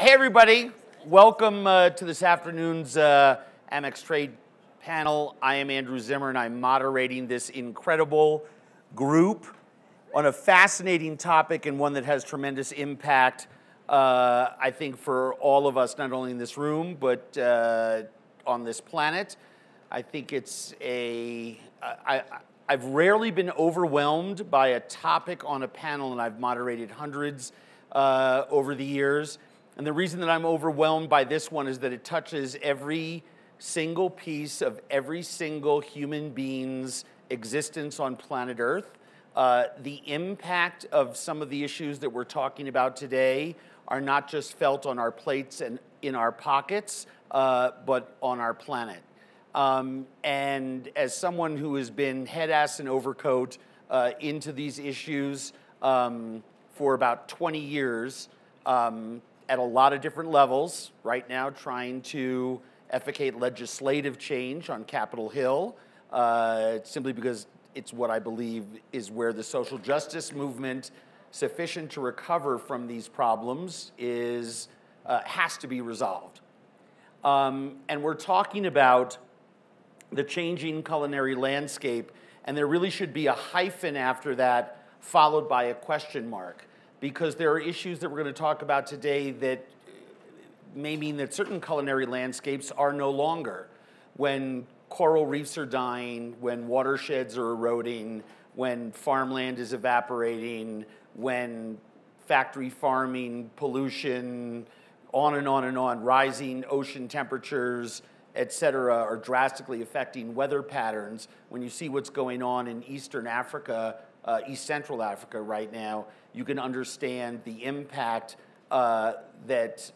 Hey, everybody. Welcome to this afternoon's Amex Trade panel. I am Andrew Zimmer, and I'm moderating this incredible group on a fascinating topic and one that has tremendous impact, I think, for all of us, not only in this room, but on this planet. I think it's I've rarely been overwhelmed by a topic on a panel, and I've moderated hundreds over the years. And the reason that I'm overwhelmed by this one is that it touches every single piece of every single human being's existence on planet Earth. The impact of some of the issues that we're talking about today are not just felt on our plates and in our pockets, but on our planet. And as someone who has been head, ass, and overcoat into these issues for about 20 years, at a lot of different levels, right now trying to effectuate legislative change on Capitol Hill, simply because it's what I believe is where the social justice movement, sufficient to recover from these problems, has to be resolved. And we're talking about the changing culinary landscape, and there really should be a hyphen after that, followed by a question mark, because there are issues that we're going to talk about today that may mean that certain culinary landscapes are no longer. When coral reefs are dying, when watersheds are eroding, when farmland is evaporating, when factory farming, pollution, on and on and on, rising ocean temperatures, et cetera, are drastically affecting weather patterns. When you see what's going on in Eastern Africa, East Central Africa right now, you can understand the impact that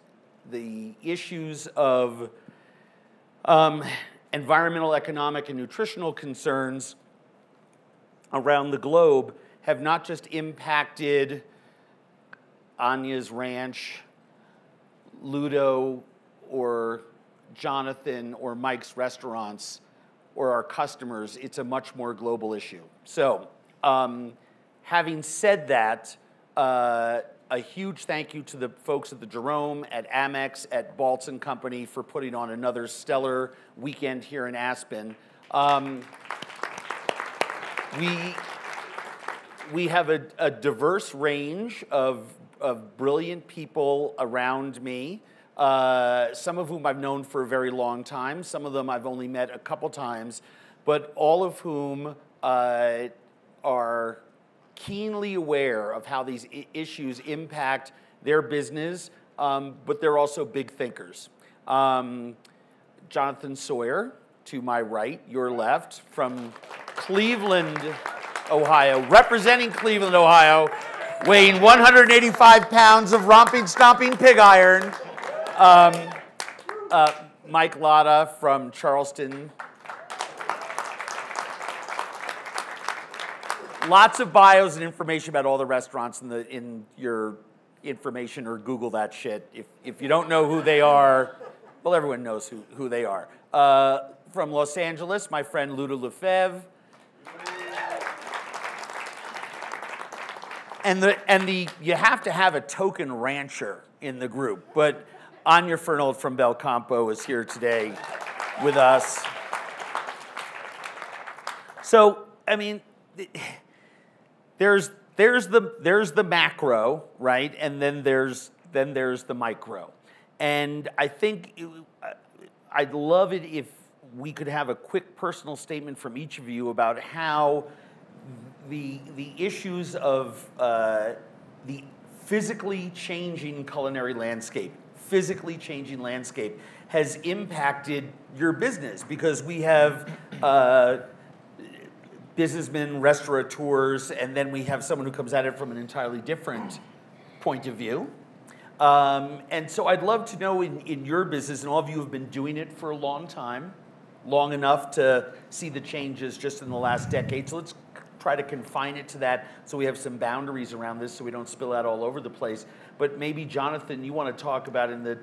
the issues of environmental, economic, and nutritional concerns around the globe have not just impacted Anya's Ranch, Ludo, or Jonathan or Mike's restaurants or our customers. It's a much more global issue. So, having said that, a huge thank you to the folks at the Jerome, at Amex, at Baltz & Company for putting on another stellar weekend here in Aspen. We have a diverse range of brilliant people around me, some of whom I've known for a very long time, some of them I've only met a couple times, but all of whom are keenly aware of how these issues impact their business, but they're also big thinkers. Jonathan Sawyer, to my right, your left, from Cleveland, Ohio, representing Cleveland, Ohio, weighing 185 pounds of romping, stomping pig iron. Mike Latta from Charleston. Lots of bios and information about all the restaurants in your information, or Google that shit. If you don't know who they are, well, everyone knows who they are. From Los Angeles, my friend Ludo Lefebvre. And you have to have a token rancher in the group, but Anya Fernald from Belcampo is here today with us. So, I mean, there's the macro, right? And then there's the micro. And I think I'd love it if we could have a quick personal statement from each of you about how the issues of the physically changing culinary landscape, has impacted your business, because we have businessmen, restaurateurs, and then we have someone who comes at it from an entirely different point of view. And so I'd love to know in your business, and all of you have been doing it for a long time, long enough to see the changes just in the last decade. So let's try to confine it to that so we have some boundaries around this so we don't spill out all over the place. But maybe, Jonathan, you want to talk about in the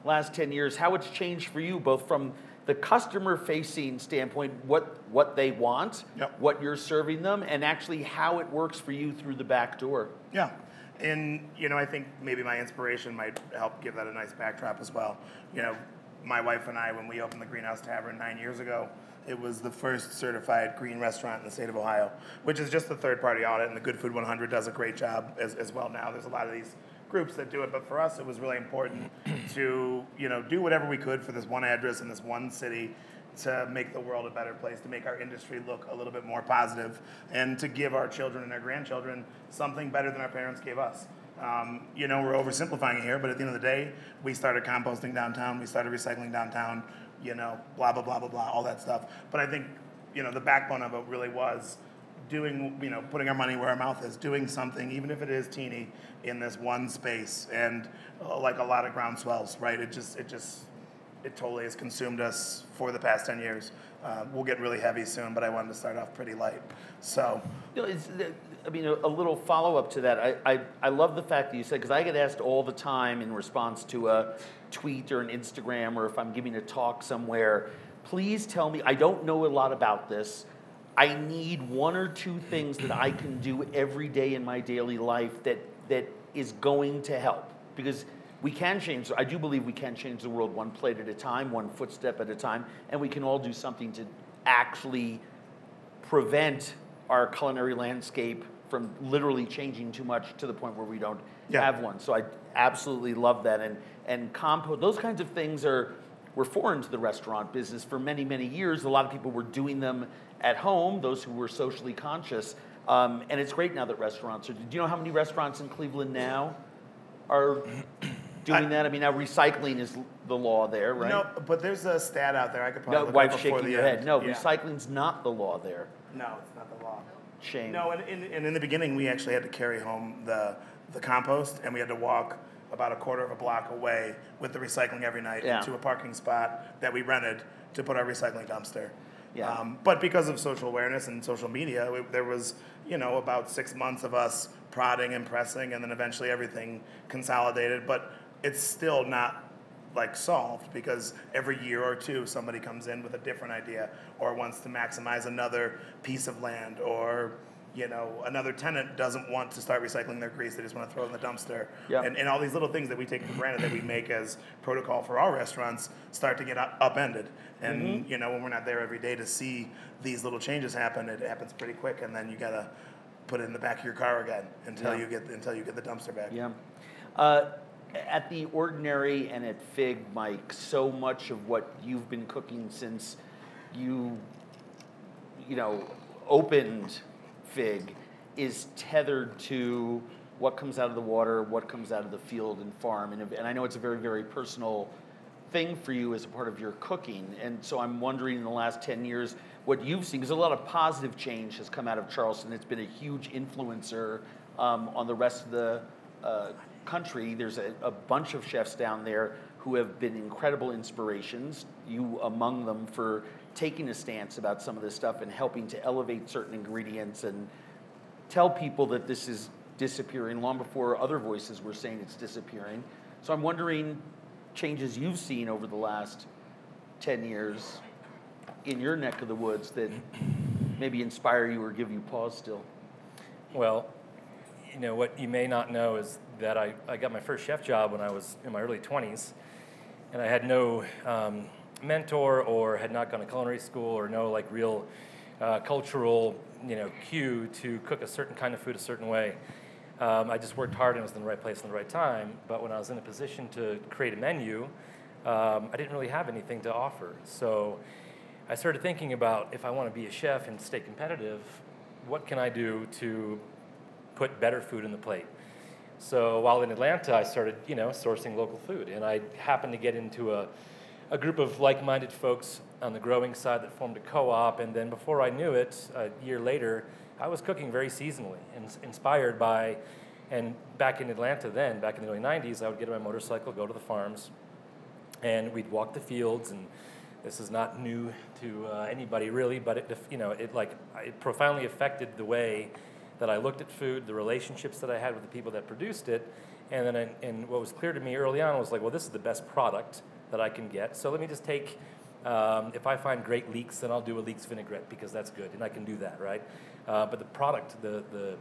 last 10 years, how it's changed for you, both from the customer-facing standpoint, what they want, Yep. what you're serving them, and actually how it works for you through the back door. Yeah. And, I think maybe my inspiration might help give that a nice backdrop as well. My wife and I, when we opened the Greenhouse Tavern 9 years ago, it was the first certified green restaurant in the state of Ohio, which is just the third-party audit, and the Good Food 100 does a great job as well now. There's a lot of these groups that do it, but for us, it was really important to, do whatever we could for this one address in this one city to make the world a better place, to make our industry look a little bit more positive, and to give our children and our grandchildren something better than our parents gave us. We're oversimplifying it here, but at the end of the day, we started composting downtown, we started recycling downtown, blah, blah, blah, blah, blah, all that stuff. But I think, the backbone of it really was doing, putting our money where our mouth is, doing something, even if it is teeny, in this one space. And like a lot of groundswells, right? It totally has consumed us for the past 10 years. We'll get really heavy soon, but I wanted to start off pretty light. So, a little follow-up to that. I love the fact that you said, because I get asked all the time in response to a tweet or an Instagram, or if I'm giving a talk somewhere, please tell me, I don't know a lot about this. I need one or two things that I can do every day in my daily life that is going to help. Because we can change, I do believe we can change the world one plate at a time, one footstep at a time, and we can all do something to actually prevent our culinary landscape from literally changing too much to the point where we don't have one. So I absolutely love that. And compost, those kinds of things were foreign to the restaurant business for many, many years. A lot of people were doing them at home, those who were socially conscious. And it's great now that restaurants are, do you know how many restaurants in Cleveland now are doing that? Now recycling is the law there, right? No, but there's a stat out there I could probably look wife's up before shaking the her end. head. No, recycling's not the law there. No, it's not the law. Shame. No, and in the beginning, we actually had to carry home the compost, and we had to walk about a quarter of a block away with the recycling every night into a parking spot that we rented to put our recycling dumpster. Yeah. But because of social awareness and social media, there was, about 6 months of us prodding and pressing, and then eventually everything consolidated. But it's still not solved, because every year or two somebody comes in with a different idea or wants to maximize another piece of land, or another tenant doesn't want to start recycling their grease, they just want to throw it in the dumpster. And all these little things that we take for granted that we make as protocol for our restaurants start to get upended. And when we're not there every day to see these little changes happen, it happens pretty quick, and then you gotta put it in the back of your car again until you get the dumpster back. At the Ordinary and at Fig, Mike, so much of what you've been cooking since you opened Fig is tethered to what comes out of the water, what comes out of the field and farm. And I know it's a very, very personal thing for you as a part of your cooking. And so I'm wondering, in the last 10 years, what you've seen, because a lot of positive change has come out of Charleston. It's been a huge influencer on the rest of the country. There's a bunch of chefs down there who have been incredible inspirations, you among them, for taking a stance about some of this stuff and helping to elevate certain ingredients and tell people that this is disappearing long before other voices were saying it's disappearing. So I'm wondering, changes you've seen over the last 10 years in your neck of the woods that maybe inspire you or give you pause still. Well, what you may not know is that I got my first chef job when I was in my early 20s, and I had no mentor, or had not gone to culinary school, or no real cultural cue to cook a certain kind of food a certain way. I just worked hard and was in the right place in the right time. But when I was in a position to create a menu, I didn't really have anything to offer. So I started thinking about, if I want to be a chef and stay competitive, what can I do to put better food in the plate? So while in Atlanta, I started, sourcing local food, and I happened to get into a group of like-minded folks on the growing side that formed a co-op, and then before I knew it, a year later, I was cooking very seasonally, and inspired by, and back in Atlanta then, back in the early 90s, I would get on my motorcycle, go to the farms, and we'd walk the fields, and this is not new to anybody really, but it profoundly affected the way that I looked at food, the relationships that I had with the people that produced it, and then and what was clear to me early on was this is the best product that I can get. So let me just take, if I find great leeks, then I'll do a leeks vinaigrette because that's good, and I can do that, right? But the product, the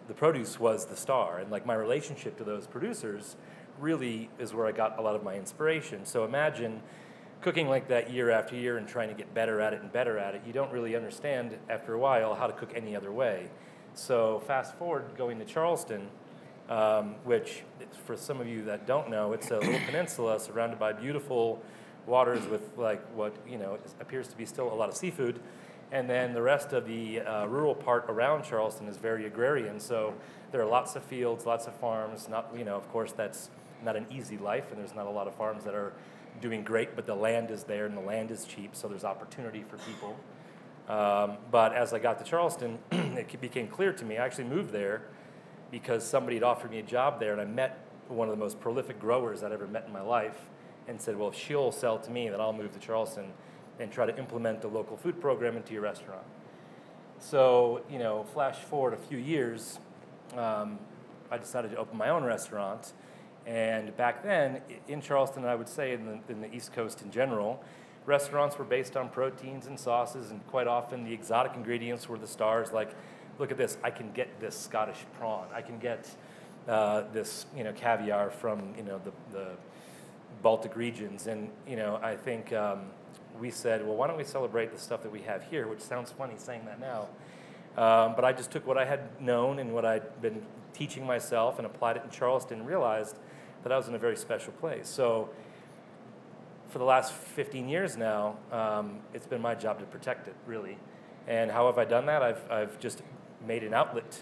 the produce was the star, and like my relationship to those producers really is where I got a lot of my inspiration. So imagine cooking like that year after year and trying to get better at it and better at it. You don't really understand after a while how to cook any other way. So fast forward going to Charleston, which for some of you that don't know, it's a little peninsula surrounded by beautiful waters with like what appears to be still a lot of seafood. And then the rest of the rural part around Charleston is very agrarian. So there are lots of fields, lots of farms. Not, of course, that's not an easy life, and there's not a lot of farms that are doing great, but the land is there and the land is cheap, so there's opportunity for people. But as I got to Charleston, it became clear to me. I actually moved there because somebody had offered me a job there, and I met one of the most prolific growers I'd ever met in my life, and said, well, if she'll sell to me, then I'll move to Charleston and try to implement the local food program into your restaurant. So, flash forward a few years, I decided to open my own restaurant. And back then, in Charleston, I would say in the East Coast in general, restaurants were based on proteins and sauces, and quite often the exotic ingredients were the stars. Like, look at this, I can get this Scottish prawn. I can get this, caviar from, the Baltic regions. And, I think we said, well, why don't we celebrate the stuff that we have here, which sounds funny saying that now. But I just took what I had known and what I'd been teaching myself and applied it in Charleston and realized that I was in a very special place. So for the last 15 years now, it's been my job to protect it, really. And how have I done that? I've just made an outlet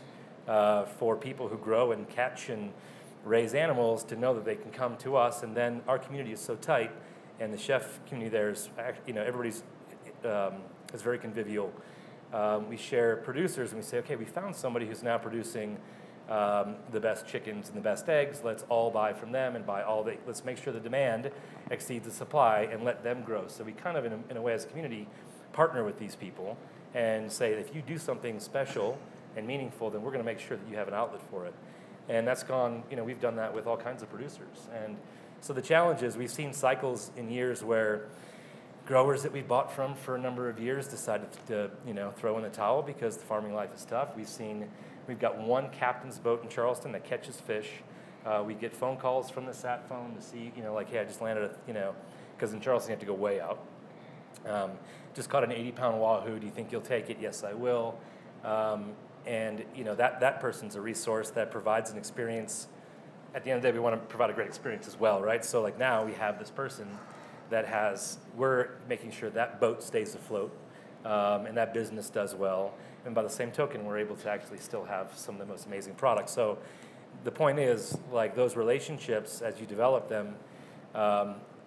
for people who grow and catch and raise animals to know that they can come to us. And then our community is so tight, and the chef community there is, everybody's is very convivial. We share producers, and we say, okay, we found somebody who's now producing the best chickens and the best eggs. Let's all buy from them and buy all let's make sure the demand exceeds the supply and let them grow. So we kind of, in a way, as a community, partner with these people and say, if you do something special and meaningful, then we're going to make sure that you have an outlet for it. And that's gone, we've done that with all kinds of producers. And so the challenge is we've seen cycles in years where growers that we bought from for a number of years decided to, throw in the towel because the farming life is tough. We've got one captain's boat in Charleston that catches fish. We get phone calls from the sat phone to see, hey, I just landed because in Charleston you have to go way out. Just caught an 80-pound wahoo. Do you think you'll take it? Yes, I will. And that person's a resource that provides an experience. At the end of the day, we want to provide a great experience as well, right? So like now we have this person we're making sure that boat stays afloat, and that business does well. And by the same token, we're able to actually still have some of the most amazing products. So the point is, like, those relationships, as you develop them,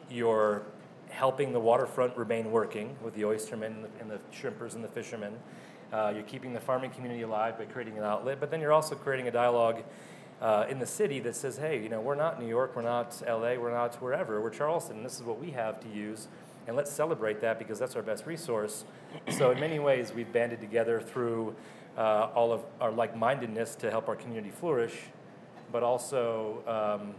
you're helping the waterfront remain working with the oystermen and the shrimpers and the fishermen. You're keeping the farming community alive by creating an outlet, but then you're also creating a dialogue in the city that says, hey, we're not New York, we're not LA, we're not wherever, we're Charleston, and this is what we have to use, and let's celebrate that because that's our best resource. So in many ways, we've banded together through all of our like-mindedness to help our community flourish, but also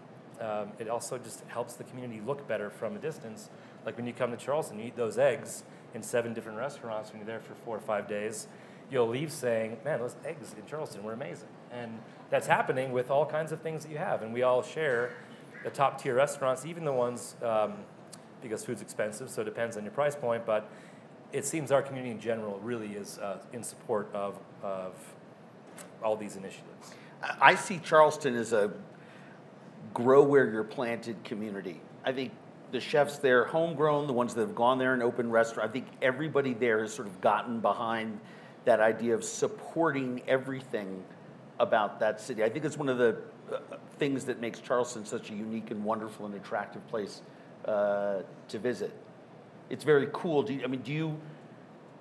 it also just helps the community look better from a distance. Like when you come to Charleston, you eat those eggs in 7 different restaurants when you're there for 4 or 5 days, you'll leave saying, man, those eggs in Charleston were amazing. And that's happening with all kinds of things that you have. And we all share the top tier restaurants, even the ones, because food's expensive, so it depends on your price point, but it seems our community in general really is in support of all these initiatives. I see Charleston as a grow where you're planted community. I think the chefs there, homegrown, the ones that have gone there and opened restaurants, I think everybody there has sort of gotten behind that idea of supporting everything about that city. I think it's one of the things that makes Charleston such a unique and wonderful and attractive place to visit. It's very cool. Do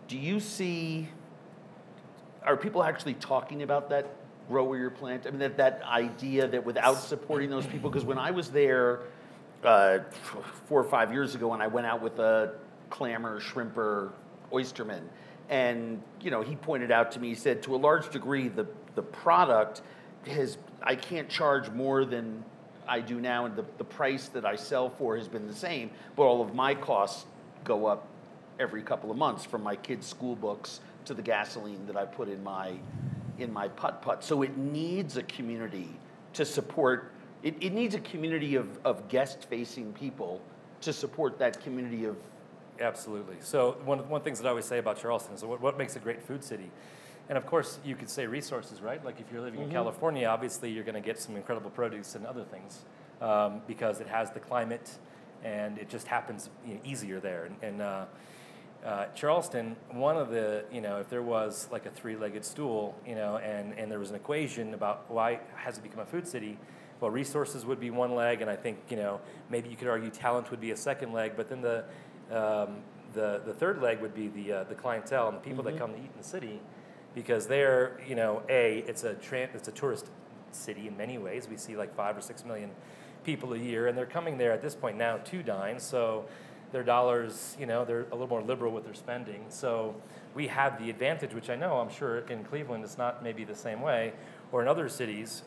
you see, are people actually talking about that grow where you're planted? I mean, that idea that without supporting those people, because when I was there 4 or 5 years ago, and I went out with a clammer, shrimper, oysterman, and he pointed out to me, he said, to a large degree, the product I can't charge more than I do now, and the price that I sell for has been the same, but all of my costs go up every couple of months, from my kids' school books to the gasoline that I put in my in my putt-putt. So it needs a community to support, it needs a community of guest-facing people to support that community of... Absolutely. So one things that I always say about Charleston is what makes a great food city? And of course, you could say resources, right? Like if you're living in California, obviously you're going to get some incredible produce and other things because it has the climate and it just happens easier there. And Charleston, one of the, if there was like a three-legged stool, and there was an equation about why has it become a food city, well, resources would be one leg, and I think, maybe you could argue talent would be a second leg, but then the third leg would be the clientele and the people that come to eat in the city, because they're, it's a tourist city in many ways. We see like 5 or 6 million people a year, and they're coming there at this point now to dine, so their dollars, they're a little more liberal with their spending. So we have the advantage, which I know, I'm sure in Cleveland it's not maybe the same way, or in other cities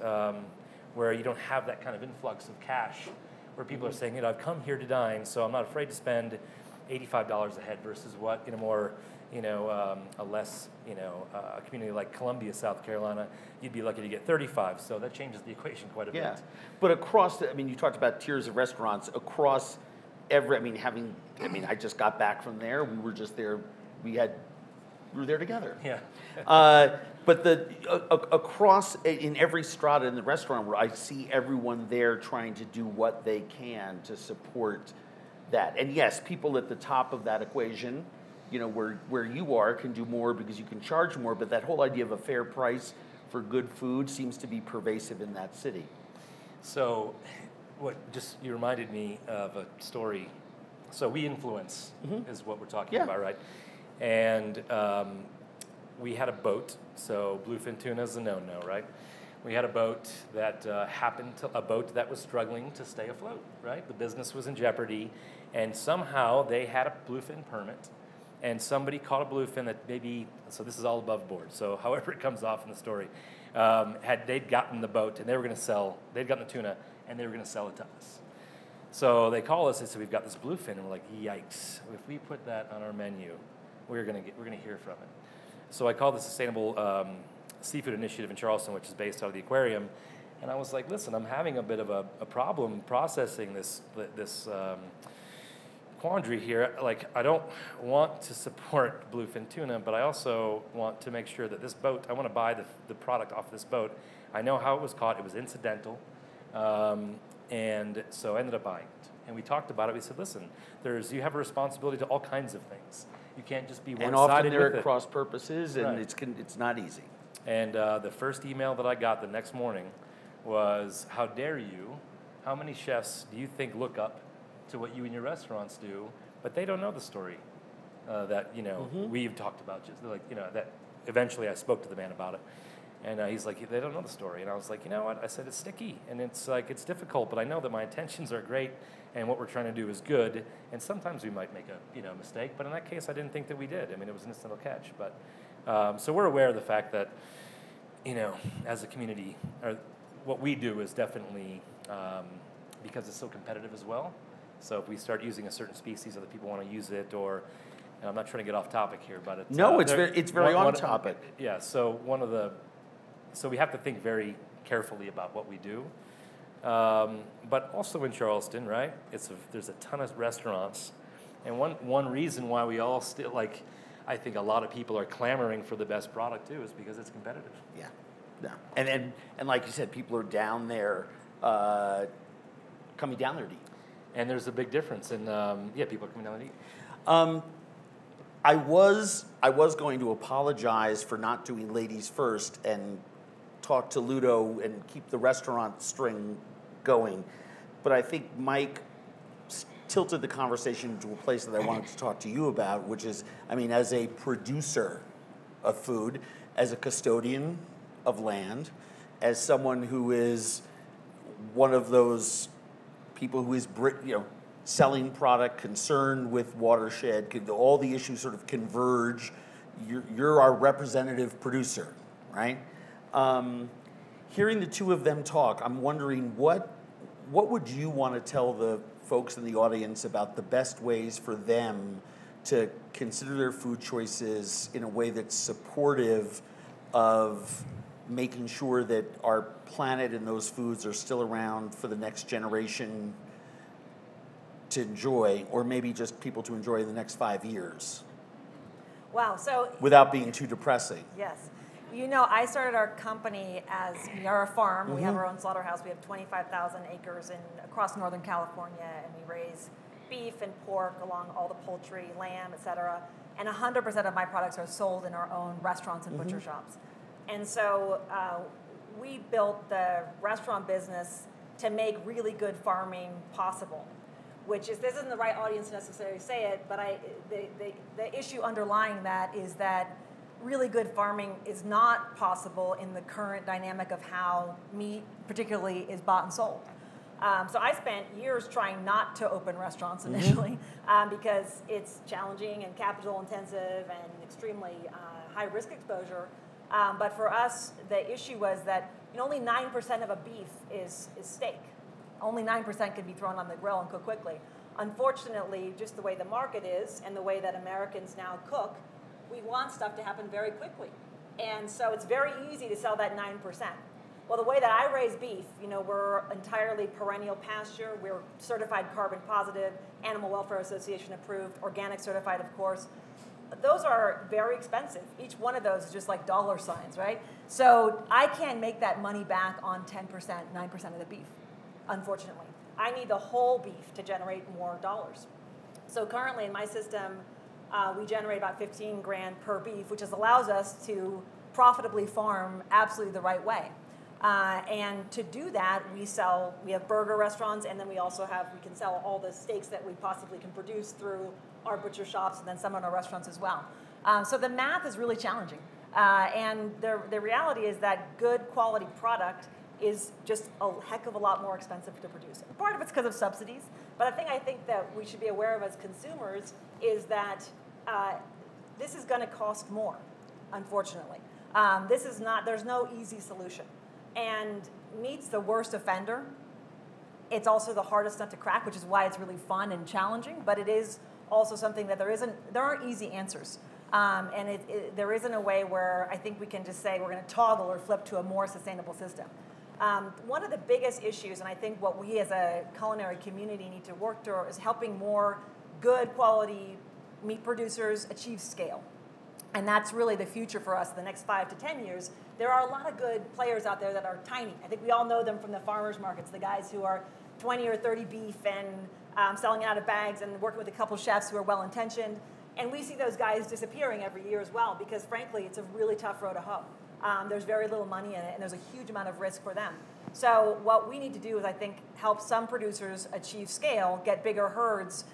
where you don't have that kind of influx of cash, where people are saying, I've come here to dine, so I'm not afraid to spend $85 a head versus what in a more, a less, a community like Columbia, South Carolina, you'd be lucky to get 35. So that changes the equation quite a bit. Yeah, but across, you talked about tiers of restaurants across I just got back from there. We were just there. We were there together. Yeah. But across in every strata in the restaurant, where I see everyone there trying to do what they can to support that. And yes, people at the top of that equation, where you are, can do more because you can charge more. But that whole idea of a fair price for good food seems to be pervasive in that city. So, you reminded me of a story. So we influence is what we're talking about, right? And we had a boat. So bluefin tuna is a no-no, right? We had a boat that a boat that was struggling to stay afloat, right? The business was in jeopardy, and somehow they had a bluefin permit, and somebody caught a bluefin that so this is all above board. So however it comes off in the story, they'd gotten the boat and they'd gotten the tuna, and they were going to sell it to us. So they call us and say, we've got this bluefin, and we're like, yikes! If we put that on our menu, we're going to hear from it. So I called the Sustainable Seafood Initiative in Charleston, which is based out of the aquarium, and I was like, listen, I'm having a bit of a problem processing this quandary here. Like, I don't want to support bluefin tuna, but I also want to make sure that this boat, I want to buy the product off this boat. I know how it was caught. It was incidental. And so I ended up buying it. And we talked about it. We said, listen, you have a responsibility to all kinds of things. You can't just be one-sided with it. And often there are cross purposes, and right. It's not easy. And the first email that I got the next morning was, how dare you? How many chefs do you think look up to what you and your restaurants do, but they don't know the story that, we've talked about? Just like, that eventually I spoke to the man about it. And he's like, they don't know the story. And I was like, you know what? I said, it's sticky, and it's difficult, but I know that my intentions are great, and what we're trying to do is good. And sometimes we might make a mistake, but in that case, I didn't think that we did. It was an incidental catch. But so we're aware of the fact that, as a community, what we do is definitely because it's so competitive as well. So if we start using a certain species, other people want to use it, or and I'm not trying to get off topic here, but it's very on topic. Yeah. So So we have to think very carefully about what we do. But also in Charleston, right, there's a ton of restaurants. And one reason why we all still, I think a lot of people are clamoring for the best product too, is because it's competitive. Yeah. And like you said, people are down there, coming down there to eat. And there's a big difference in, people are coming down to eat. I was going to apologize for not doing ladies first and talk to Ludo and keep the restaurant string going, but I think Mike tilted the conversation to a place that I wanted to talk to you about, which is, as a producer of food, as a custodian of land, as someone who is one of those people who is, selling product, concerned with watershed, all the issues sort of converge. You're our representative producer, right? Hearing the two of them talk, I'm wondering what would you want to tell the folks in the audience about the best ways for them to consider their food choices in a way that's supportive of making sure that our planet and those foods are still around for the next generation to enjoy, or maybe just people to enjoy in the next 5 years? Wow, so without being too depressing. yes. You know, I started our company as, we are a farm. We have our own slaughterhouse. We have 25,000 acres across Northern California, and we raise beef and pork along all the poultry, lamb, et cetera. And 100% of my products are sold in our own restaurants and butcher shops. And so we built the restaurant business to make really good farming possible, which is, this isn't the right audience to necessarily say it, but the issue underlying that is that really good farming is not possible in the current dynamic of how meat particularly is bought and sold. So I spent years trying not to open restaurants initially because it's challenging and capital intensive and extremely high risk exposure. But for us, the issue was that only 9% of a beef is steak. Only 9% can be thrown on the grill and cooked quickly. Unfortunately, just the way the market is and the way that Americans now cook, we want stuff to happen very quickly. And so it's very easy to sell that 9%. Well, the way that I raise beef, we're entirely perennial pasture. We're certified carbon positive, Animal Welfare Association approved, organic certified, of course. Those are very expensive. Each one of those is just like dollar signs, right? So I can't make that money back on 10%, 9% of the beef, unfortunately. I need the whole beef to generate more dollars. So currently in my system, we generate about 15 grand per beef, which allows us to profitably farm absolutely the right way. And to do that, we have burger restaurants, and then we can sell all the steaks that we possibly can produce through our butcher shops and then some in our restaurants as well. So the math is really challenging. And the reality is that good quality product is just a heck of a lot more expensive to produce. Part of it's because of subsidies, but I think that we should be aware of as consumers is that this is going to cost more, unfortunately. There's no easy solution. And meat's the worst offender. It's also the hardest nut to crack, which is why it's really fun and challenging, but it is also something that there aren't easy answers. And there isn't a way where I think we can just say we're going to toggle or flip to a more sustainable system. One of the biggest issues, and I think what we as a culinary community need to work through, is helping more good quality meat producers achieve scale. And that's really the future for us the next 5 to 10 years. There are a lot of good players out there that are tiny. I think we all know them from the farmers markets, the guys who are 20 or 30 beef and selling it out of bags and working with a couple chefs who are well-intentioned. And we see those guys disappearing every year as well because, frankly, it's a really tough road to hoe. There's very little money in it, and there's a huge amount of risk for them. So what we need to do is, I think, help some producers achieve scale, get bigger herds,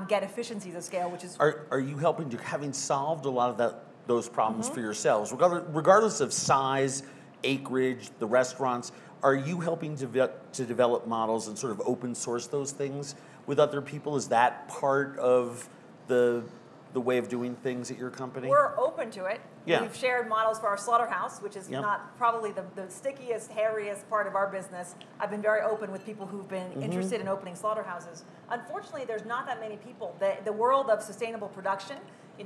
get efficiencies of scale, which is... Are you helping to, having solved a lot of those problems for yourselves, regardless of size, acreage, the restaurants, are you helping to develop models and sort of open source those things with other people? Is that part of the way of doing things at your company? We're open to it. Yeah. We've shared models for our slaughterhouse, which is not probably the stickiest, hairiest part of our business. I've been very open with people who've been interested in opening slaughterhouses. Unfortunately, there's not that many people. The world of sustainable production,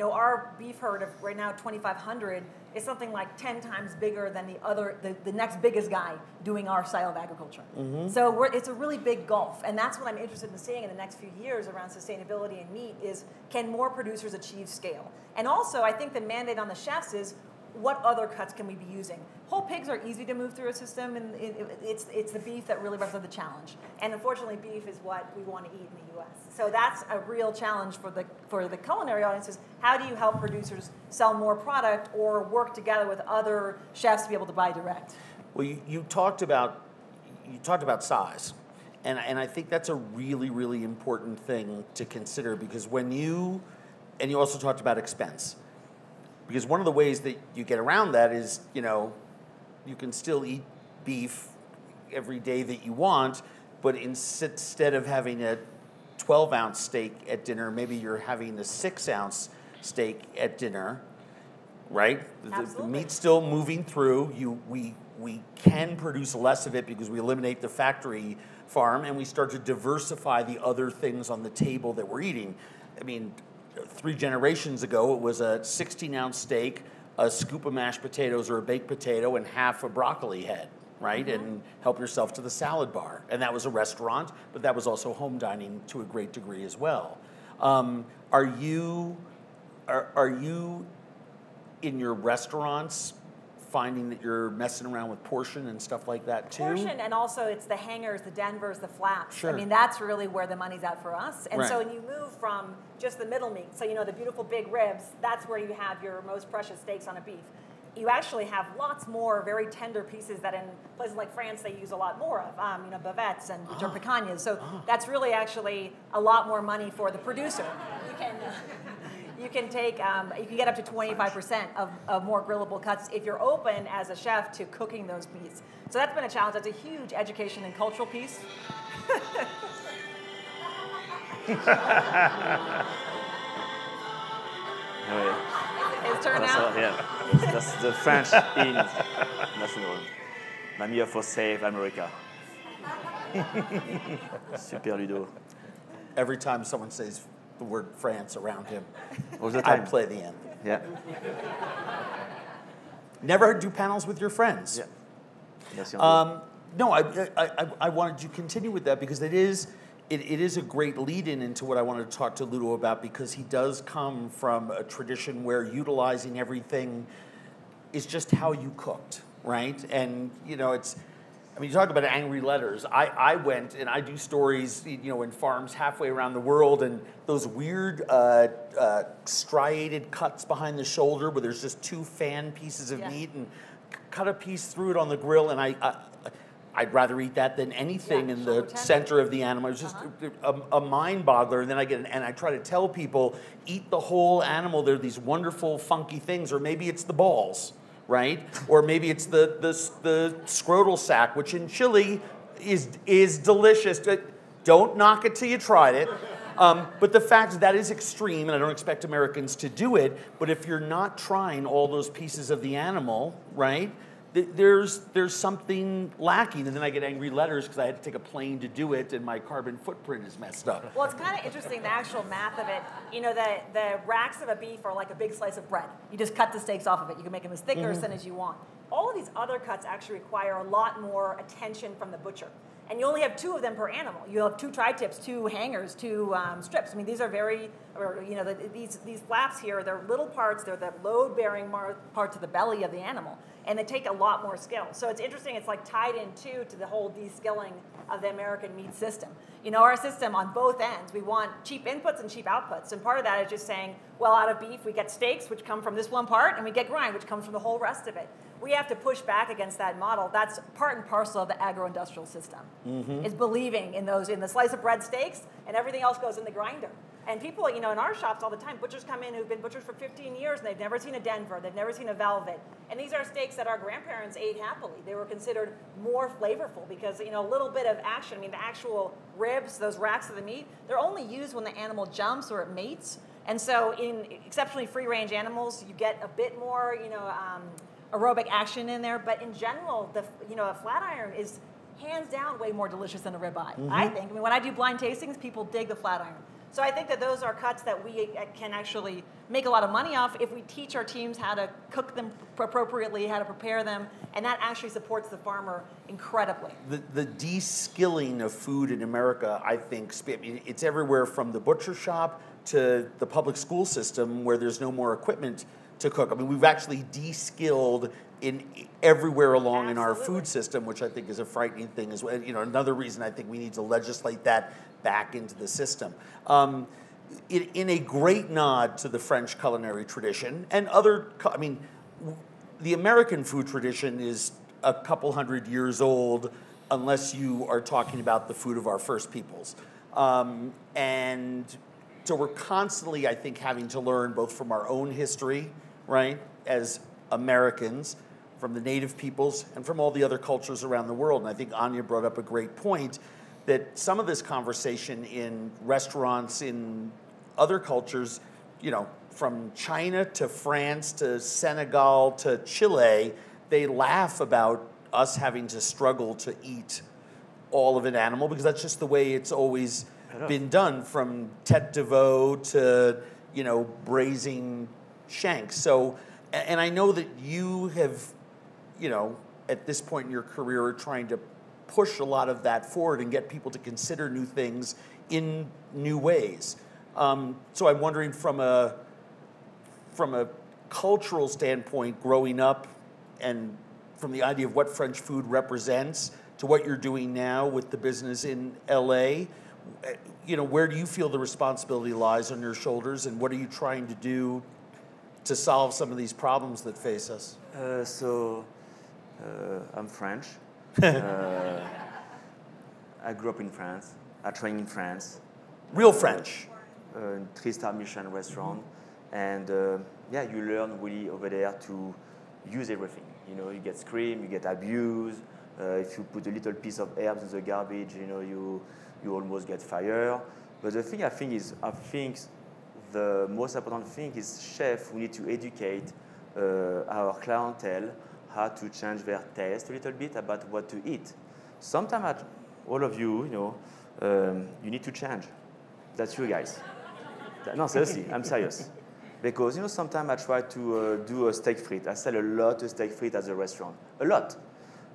our beef herd of right now 2,500 is something like 10 times bigger than the next biggest guy doing our style of agriculture. So it's a really big gulf, and that's what I'm interested in seeing in the next few years around sustainability in meat is, can more producers achieve scale? And also, I think the mandate on the chefs is, what other cuts can we be using? Whole pigs are easy to move through a system, and it's the beef that really represents the challenge. And unfortunately, beef is what we want to eat in the U.S. So that's a real challenge for the culinary audiences. How do you help producers sell more product or work together with other chefs to be able to buy direct? Well, you talked about size, and I think that's a really, really important thing to consider, because you also talked about expense. Because one of the ways that you get around that is, you can still eat beef every day that you want, but instead of having a 12-ounce steak at dinner, maybe you're having a 6-ounce steak at dinner, right? The meat's still moving through. We can produce less of it because we eliminate the factory farm, and we start to diversify the other things on the table that we're eating. I mean, 3 generations ago, it was a 16-ounce steak, a scoop of mashed potatoes or a baked potato and half a broccoli head, right? And help yourself to the salad bar. And that was a restaurant, but that was also home dining to a great degree as well. Are you in your restaurants finding that you're messing around with portion and stuff like that too? Portion, and also it's the hangers, the Denvers, the flaps. Sure. I mean, that's really where the money's at for us. And so Right. when you move from just the middle meat, so the beautiful big ribs, that's where you have your most precious steaks on a beef. You actually have lots more very tender pieces that in places like France they use a lot more of, bavettes and picanhas. So that's really actually a lot more money for the producer. You can take, you can get up to 25% of more grillable cuts if you're open as a chef to cooking those meats. So that's been a challenge. That's a huge education and cultural piece. His turn now? That's the French in national. I'm here for Save America. Super Ludo. Every time someone says the word France around him, All the I time. play the anthem. Yeah. Never do panels with your friends. Yeah. Yes, Yandu. No, I wanted to continue with that because it is a great lead-in into what I wanted to talk to Ludo about, because he does come from a tradition where utilizing everything is just how you cooked, right? And it's, I mean, you talk about angry letters. I went and I do stories, in farms halfway around the world, and those weird striated cuts behind the shoulder where there's just two fan pieces of meat, and cut a piece through it on the grill, and I'd rather eat that than anything in the center of the animal. It was just a mind boggler. And then I try to tell people, eat the whole animal. They're these wonderful, funky things, or maybe it's the balls, right? Or maybe it's the scrotal sac, which in Chile is delicious. Don't knock it till you tried it. But the fact that is extreme, and I don't expect Americans to do it, but if you're not trying all those pieces of the animal, right, there's something lacking. And then I get angry letters because I had to take a plane to do it, and my carbon footprint is messed up. Well, it's kind of interesting, the actual math of it. The racks of a beef are like a big slice of bread. You just cut the steaks off of it. You can make them as thick or as thin as you want. All of these other cuts actually require a lot more attention from the butcher. And you only have 2 of them per animal. You have 2 tri-tips, 2 hangers, 2 strips. I mean, these are these flaps here, they're little parts, they're the load-bearing parts of the belly of the animal, and they take a lot more skill. So it's interesting, it's like tied in too to the whole de-skilling of the American meat system. Our system on both ends, we want cheap inputs and cheap outputs. And part of that is just saying, well, out of beef, we get steaks, which come from this one part, and we get grind, which comes from the whole rest of it. We have to push back against that model. That's part and parcel of the agro-industrial system, is believing in the slice of bread steaks, and everything else goes in the grinder. And people, in our shops all the time, butchers come in who've been butchers for 15 years, and they've never seen a Denver, they've never seen a velvet. And these are steaks that our grandparents ate happily. They were considered more flavorful because, a little bit of action. I mean, the actual ribs, those racks of the meat, they're only used when the animal jumps or it mates. And so in exceptionally free-range animals, you get a bit more, aerobic action in there. But in general, a flat iron is hands down way more delicious than a ribeye, I think. I mean, when I do blind tastings, people dig the flat iron. So I think that those are cuts that we can actually make a lot of money off if we teach our teams how to cook them appropriately, how to prepare them, and that actually supports the farmer incredibly. The de-skilling of food in America, I think, it's everywhere from the butcher shop to the public school system where there's no more equipment to cook. I mean, we've actually de-skilled in everywhere along in our food system, which I think is a frightening thing as well. Another reason I think we need to legislate that back into the system. In a great nod to the French culinary tradition and the American food tradition is a couple hundred years old, unless you are talking about the food of our first peoples. And so we're constantly, I think, having to learn both from our own history, right, as Americans, from the native peoples, and from all the other cultures around the world. And I think Anya brought up a great point that some of this conversation in restaurants in other cultures, from China to France to Senegal to Chile, they laugh about us having to struggle to eat all of an animal because that's just the way it's always been done, from tête de veau to, braising shanks. So And I know that you have, at this point in your career, are trying to push a lot of that forward and get people to consider new things in new ways. So I'm wondering from a cultural standpoint, growing up, and from the idea of what French food represents to what you're doing now with the business in LA, where do you feel the responsibility lies on your shoulders, and what are you trying to do to solve some of these problems that face us? I'm French. I grew up in France. I trained in France. Real French. 3-star Michelin restaurant. And you learn really over there to use everything. You get screamed, you get abused. If you put a little piece of herbs in the garbage, you almost get fired. But the thing I think the most important thing is chefs, we need to educate our clientele how to change their taste a little bit about what to eat. Sometimes all of you, you need to change. That's you guys. No, seriously, I'm serious. Because, sometimes I try to do a steak frit. I sell a lot of steak frit at the restaurant. A lot.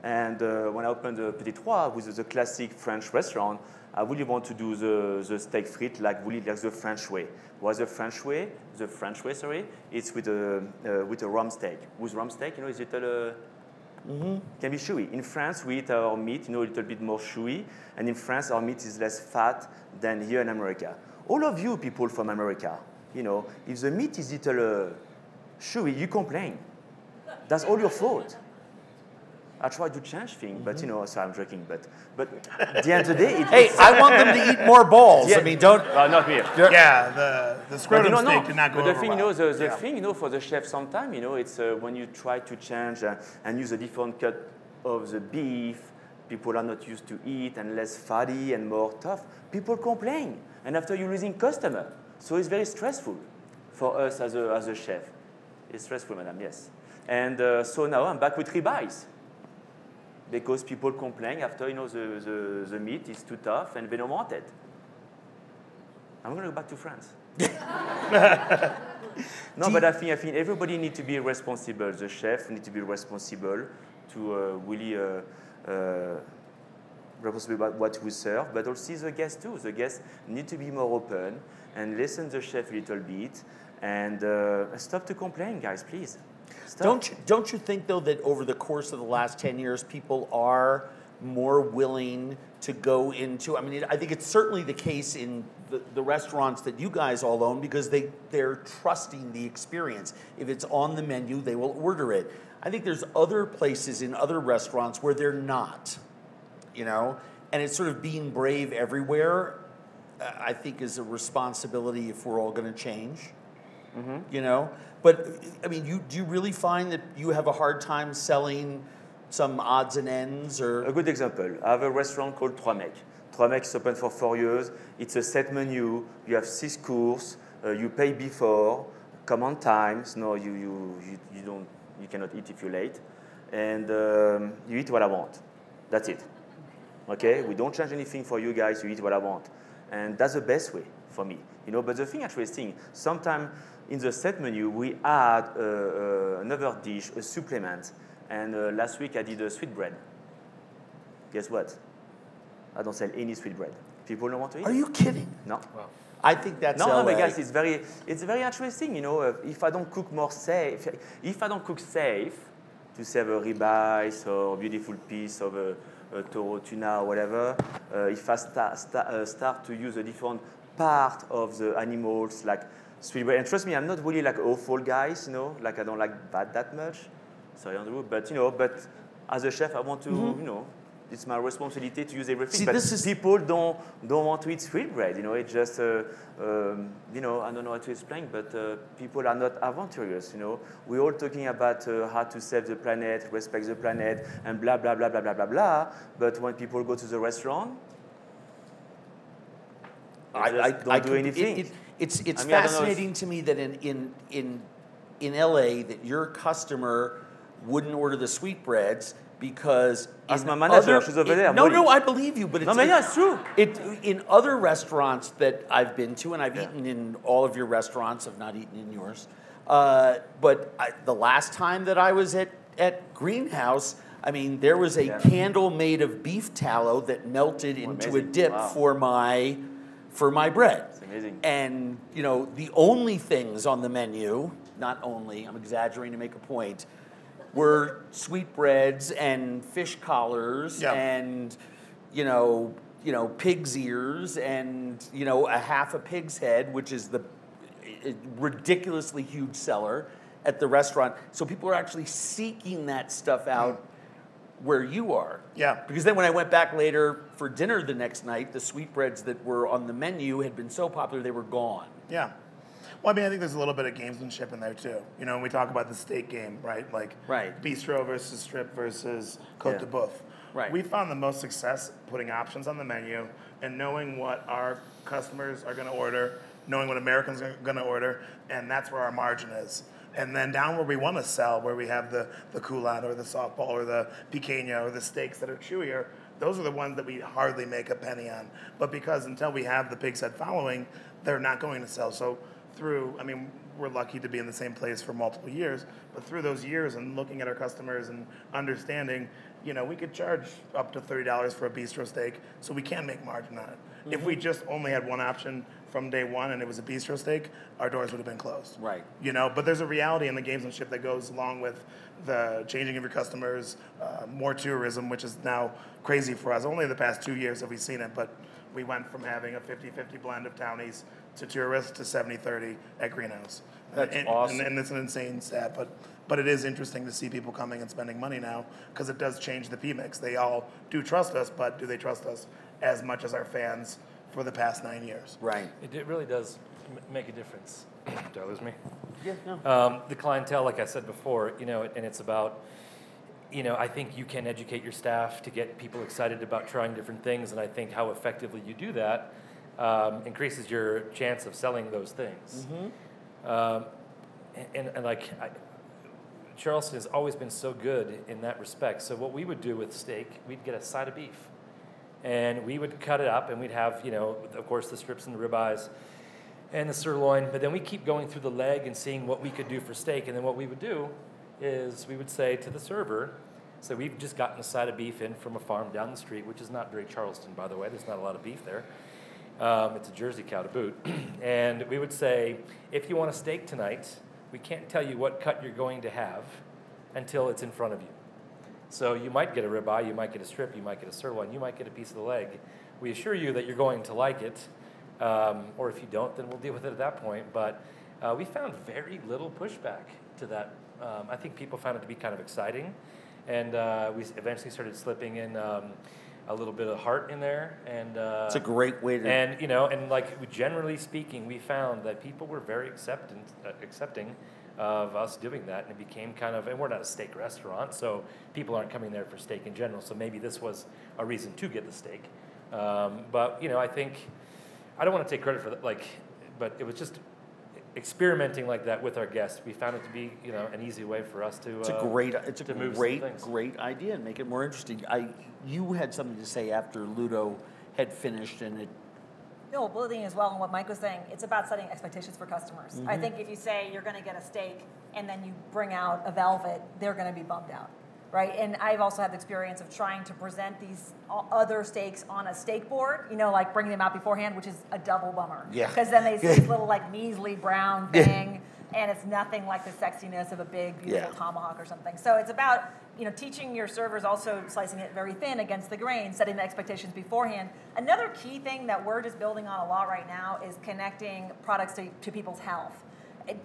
And when I opened the Petit Trois, which is a classic French restaurant, I really want to do the steak frit like the French way. What's the French way? The French way, it's with a rump steak. With rump steak, it's a little can be chewy. In France, we eat our meat, a little bit more chewy, and in France, our meat is less fat than here in America. All of you people from America, if the meat is a little chewy, you complain. That's all your fault. I try to change things, but sorry, I'm joking. But at the end of the day, hey, I want them to eat more balls. Yeah, I mean, don't. Not me. Yeah, the scrotum steak did not go But the over thing, well. the thing, for the chef, sometimes, it's when you try to change and use a different cut of the beef, people are not used to eat and less fatty and more tough. People complain, and after you're losing customer, so it's very stressful for us as a chef. It's stressful, madam. Yes. And so now I'm back with ribeyes. Because people complain after the meat is too tough and they don't want it. I'm going to go back to France. No, but I think everybody needs to be responsible. The chef needs to be responsible to really responsible about what we serve, but also the guests too. The guests need to be more open and listen to the chef a little bit and stop to complain, guys, please. Don't you think, though, that over the course of the last 10 years, people are more willing to go into, I think it's certainly the case in the restaurants that you guys all own because they're trusting the experience. If it's on the menu, they will order it. I think there's other places in other restaurants where they're not, and it's sort of being brave everywhere, I think is a responsibility if we're all going to change, But, do you really find that you have a hard time selling some odds and ends? Or a good example, I have a restaurant called Trois Mecs. Trois Mecs is open for 4 years. It's a set menu. You have 6 courses. You pay before. Come on time. No, you cannot eat if you're late. And you eat what I want. That's it. Okay? We don't change anything for you guys. You eat what I want. And that's the best way for me. But the thing interesting, sometimes in the set menu, we add another dish, a supplement. And last week, I did a sweetbread. Guess what? I don't sell any sweetbread. People don't want to eat. Are you kidding? No. Wow. I think that's no, LA. but guys, it's very interesting. If I don't cook if I don't cook safe to serve a ribeye or a beautiful piece of a toro tuna or whatever, if I start to use a different part of the animals like sweetbread, and trust me, I'm not really like awful guys, like I don't like that much. Sorry, Andrew, but but as a chef, I want to, it's my responsibility to use everything. See, but people don't want to eat sweetbread. It's just, I don't know how to explain, but people are not adventurous. We're all talking about how to save the planet, respect the planet, and blah blah blah blah blah blah blah. But when people go to the restaurant, I don't do anything. It's fascinating to me that in LA that your customer wouldn't order the sweetbreads because as my manager, she's over there. No, I believe you, but it's true. In other restaurants that I've been to, and I've eaten in all of your restaurants, I've not eaten in yours. The last time that I was at Greenhouse, I mean, there was a candle made of beef tallow that melted into a dip for my bread. It's amazing. And, you know, the only things on the menu, not only, I'm exaggerating to make a point, were sweetbreads and fish collars and, you know, pig's ears and, you know, a half a pig's head, which is the ridiculously huge seller at the restaurant. So people are actually seeking that stuff out where you are. Yeah. Because then when I went back later for dinner the next night, the sweetbreads that were on the menu had been so popular they were gone. Yeah. Well, I mean, I think there's a little bit of gamesmanship in there too. You know, when we talk about the steak game, right? Like bistro versus strip versus Côte de Boeuf. Right. We found the most success putting options on the menu and knowing what our customers are going to order, knowing what Americans are going to order, and that's where our margin is. And then down where we want to sell, where we have the coulant or the softball or the picanha or the steaks that are chewier, those are the ones that we hardly make a penny on. But because until we have the pig's head following, they're not going to sell. So I mean, we're lucky to be in the same place for multiple years, but through those years and looking at our customers and understanding, you know, we could charge up to $30 for a bistro steak, so we can make margin on it. Mm-hmm. If we just only had one option from day one and it was a bistro steak, our doors would have been closed. Right. You know, but there's a reality in the gamesmanship that goes along with the changing of your customers, more tourism, which is now crazy for us. Only in the past 2 years have we seen it, but we went from having a 50-50 blend of townies to tourists to 70-30 at Greenhouse. That's awesome. And it's an insane stat, but it is interesting to see people coming and spending money now because it does change the P-mix. They all do trust us, but do they trust us as much as our fans for the past 9 years? Right. It really does make a difference. Did I lose me? Yeah, no. The clientele, like I said before, you know, and it's about, you know, I think you can educate your staff to get people excited about trying different things, and I think how effectively you do that increases your chance of selling those things. Mm-hmm. Charleston has always been so good in that respect. So what we would do with steak, we'd get a side of beef, and we would cut it up, and we'd have, you know, of course, the strips and the ribeyes and the sirloin, but then we keep going through the leg and seeing what we could do for steak, and then what we would do is we would say to the server, so we've just gotten a side of beef in from a farm down the street, which is not very Charleston, by the way. There's not a lot of beef there. It's a Jersey cow to boot. And we would say, if you want a steak tonight, we can't tell you what cut you're going to have until it's in front of you. So you might get a ribeye, you might get a strip, you might get a sirloin, you might get a piece of the leg. We assure you that you're going to like it, or if you don't, then we'll deal with it at that point. But we found very little pushback to that. I think people found it to be kind of exciting, and we eventually started slipping in a little bit of heart in there, and it's a great way to. And you know, and like generally speaking, we found that people were very accepting of us doing that, and it became kind of. And we're not a steak restaurant, so people aren't coming there for steak in general. So maybe this was a reason to get the steak. But you know, I think I don't want to take credit for that, but it was just experimenting like that with our guests. We found it to be, you know, an easy way for us to. It's a great idea and make it more interesting. You had something to say after Ludo had finished, and it. No, building as well on what Mike was saying, it's about setting expectations for customers. Mm-hmm. I think if you say you're going to get a steak and then you bring out a velvet, they're going to be bummed out. Right, and I've also had the experience of trying to present these other steaks on a steak board, you know, like bringing them out beforehand, which is a double bummer. Yeah. Because then they see this little like measly brown thing, and it's nothing like the sexiness of a big, beautiful tomahawk or something. So it's about, you know, teaching your servers also slicing it very thin against the grain, setting the expectations beforehand. Another key thing that we're just building on a lot right now is connecting products to people's health.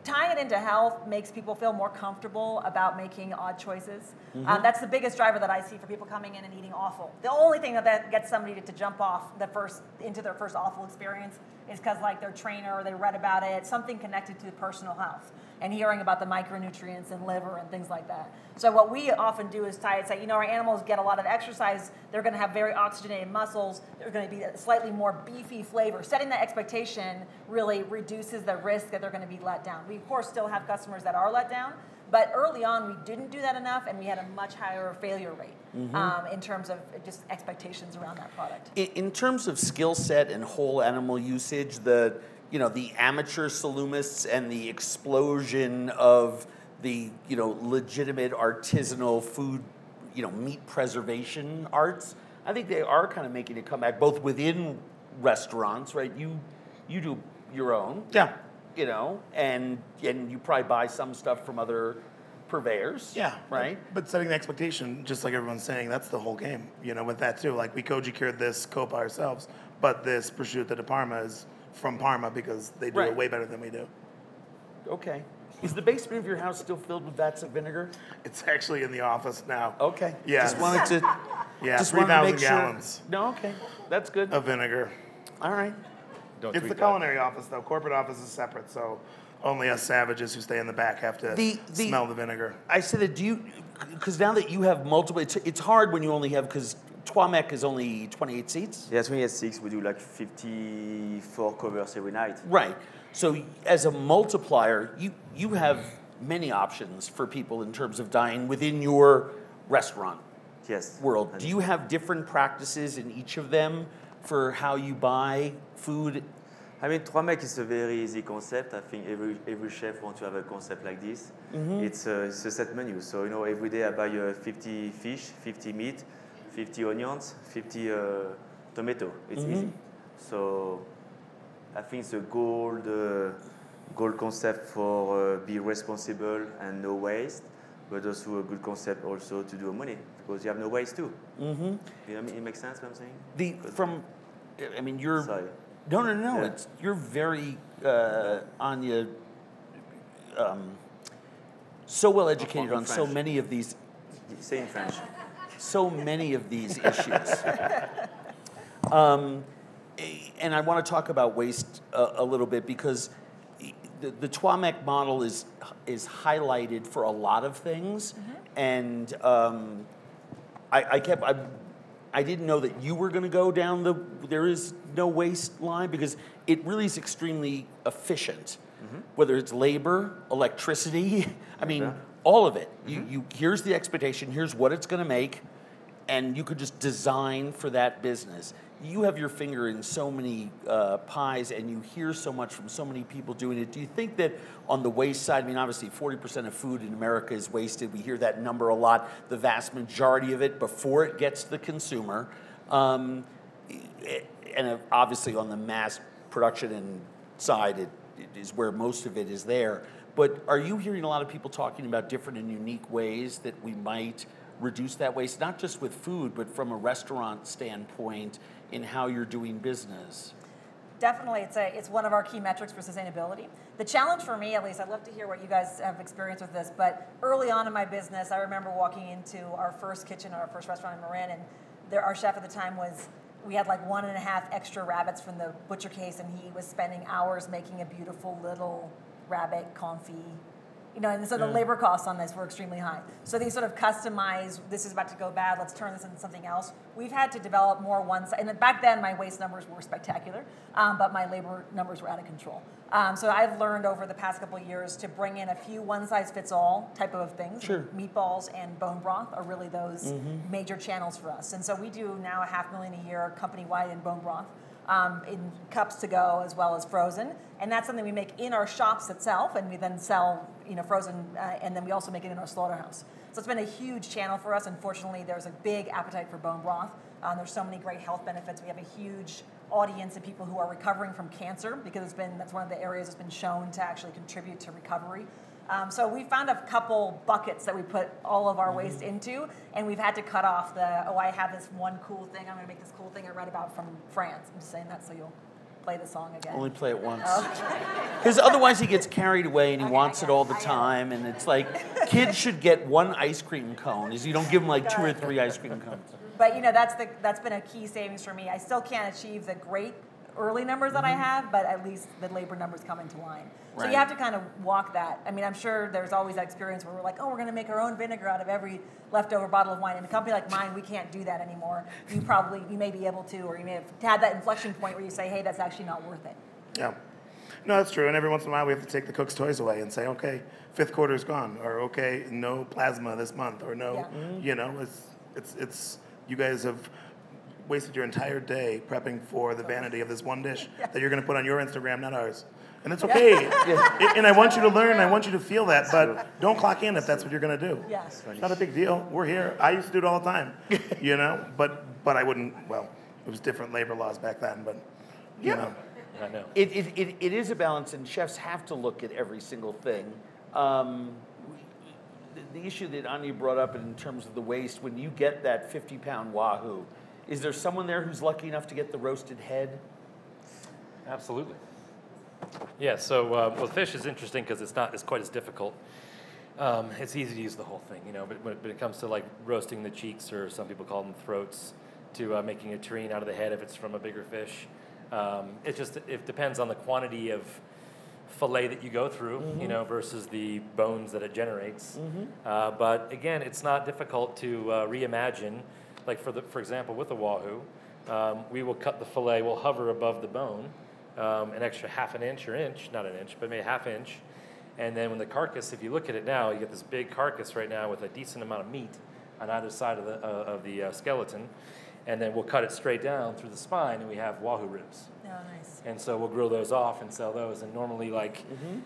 Tying it into health makes people feel more comfortable about making odd choices. Mm-hmm. That's the biggest driver that I see for people coming in and eating awful. The only thing that gets somebody to jump off into their first awful experience is because like their trainer or they read about it, something connected to personal health and hearing about the micronutrients in liver and things like that. So what we often do is say, you know, our animals get a lot of exercise, they're going to have very oxygenated muscles, they're going to be a slightly more beefy flavor. Setting that expectation really reduces the risk that they're going to be let down. We, of course, still have customers that are let down, but early on we didn't do that enough, and we had a much higher failure rate in terms of just expectations around that product. In terms of skill set and whole animal usage, you know, the amateur saloonists and the explosion of the, you know, legitimate artisanal food, you know, meat preservation arts. I think they are kind of making a comeback, both within restaurants, right? You do your own, Yeah. you know, and you probably buy some stuff from other purveyors, Yeah. right? But setting the expectation, just like everyone's saying, that's the whole game, you know, with that too. Like we koji cured this copa ourselves, but this prosciutto di Parma is from Parma because they do Right. it way better than we do. Okay. Is the basement of your house still filled with vats of vinegar? It's actually in the office now. Okay. Yeah. Just wanted to. Yeah, Just wanted to 3,000 make sure. gallons No, okay. That's good. of vinegar. All right. Don't It's tweet the that. culinary office though. Corporate office is separate, so only us savages who stay in the back have to smell the vinegar. I said that, do you, because now that you have multiple, it's hard when you only have, because Trois-Mec is only 28 seats? Yeah, 28.6, we do like 54 covers every night. Right. So as a multiplier, you have many options for people in terms of dining within your restaurant Yes. world. And Do you have different practices in each of them for how you buy food? I mean, Trois-Mec is a very easy concept. I think every chef wants to have a concept like this. It's a set menu. So, you know, every day I buy 50 fish, 50 meat, 50 onions, 50 tomato. It's easy. So I think it's a gold concept for be responsible and no waste, but also a good concept also to do money because you have no waste too. You know what I mean? It makes sense what I'm saying? I mean, you're. Sorry. No. Yeah. You're very Anya. So well educated In on so French. many of these, Say in French. so many of these issues. And I want to talk about waste a little bit because the Trois-Mec model is highlighted for a lot of things, and I didn't know that you were going to go down the there is no waste line because it really is extremely efficient, whether it's labor, electricity, I mean, Yeah. all of it. You here's the expectation, here's what it's going to make, and you could just design for that business. You have your finger in so many pies, and you hear so much from so many people doing it. Do you think that on the waste side, I mean, obviously 40% of food in America is wasted. We hear that number a lot. The vast majority of it before it gets to the consumer. And obviously on the mass production and side, it is where most of it is there. But are you hearing a lot of people talking about different and unique ways that we might reduce that waste, not just with food, but from a restaurant standpoint in how you're doing business? Definitely, it's one of our key metrics for sustainability. The challenge for me, at least, I'd love to hear what you guys have experienced with this, but early on in my business, I remember walking into our first kitchen, our first restaurant in Marin, and our chef at the time we had like 1.5 extra rabbits from the butcher case, and he was spending hours making a beautiful little rabbit confit. You know, and so the labor costs on this were extremely high. So these sort of customized, this is about to go bad, let's turn this into something else. We've had to develop more and back then my waste numbers were spectacular, but my labor numbers were out of control. So I've learned over the past couple of years to bring in a few one-size-fits-all type of things. Sure. Meatballs and bone broth are really those major channels for us. And so we do now $500,000 a year company-wide in bone broth. In cups to go as well as frozen, and that's something we make in our shops itself, and we then sell, frozen, and then we also make it in our slaughterhouse. So it's been a huge channel for us. Unfortunately, there's a big appetite for bone broth. There's so many great health benefits. We have a huge audience of people who are recovering from cancer because that's one of the areas that's been shown to actually contribute to recovery. So we found a couple buckets that we put all of our waste into, and we've had to cut off I have this one cool thing, I'm going to make this cool thing I read about from France. I'm just saying that so you'll play the song again. Only play it once. Because otherwise he gets carried away and he wants it all the I know. time, and it's like kids should get one ice cream cone. You don't give them like 2 or 3 ice cream cones. But that's been a key savings for me. I still can't achieve the great early numbers that I have, but at least the labor numbers come into line. So Right. you have to kind of walk that. I mean, I'm sure there's always that experience where we're like, we're going to make our own vinegar out of every leftover bottle of wine. In a company like mine, we can't do that anymore. You may be able to, or you may have had that inflection point where you say, hey, that's actually not worth it. Yeah. No, that's true. And every once in a while, we have to take the cook's toys away and say, okay, 5th quarter's gone, or okay, no plasma this month, or no, Yeah. it's you guys have wasted your entire day prepping for the vanity of this one dish that you're going to put on your Instagram, not ours. And it's okay. And I want you to learn, I want you to feel that, but don't clock in if that's what you're going to do. Yes. It's not a big deal. We're here. I used to do it all the time, you know, but I wouldn't, well, it was different labor laws back then, but, you know. I know. It is a balance, and chefs have to look at every single thing. The issue that Anya brought up in terms of the waste, when you get that 50-pound wahoo, is there someone there who's lucky enough to get the roasted head? Absolutely. Yeah, so well, fish is interesting because it's quite as difficult. It's easy to use the whole thing, you know, but when it comes to like roasting the cheeks, or some people call them throats, to making a tureen out of the head if it's from a bigger fish, it depends on the quantity of fillet that you go through, you know, versus the bones that it generates. But again, it's not difficult to reimagine. Like for example, with the wahoo, we will cut the fillet, we'll hover above the bone, an extra half an inch or inch, not an inch, but maybe a half inch. And then when the carcass, if you look at it now, you get this big carcass right now with a decent amount of meat on either side of the skeleton. And then we'll cut it straight down through the spine, and we have wahoo ribs. Oh, nice. And so we'll grill those off and sell those. And normally, like,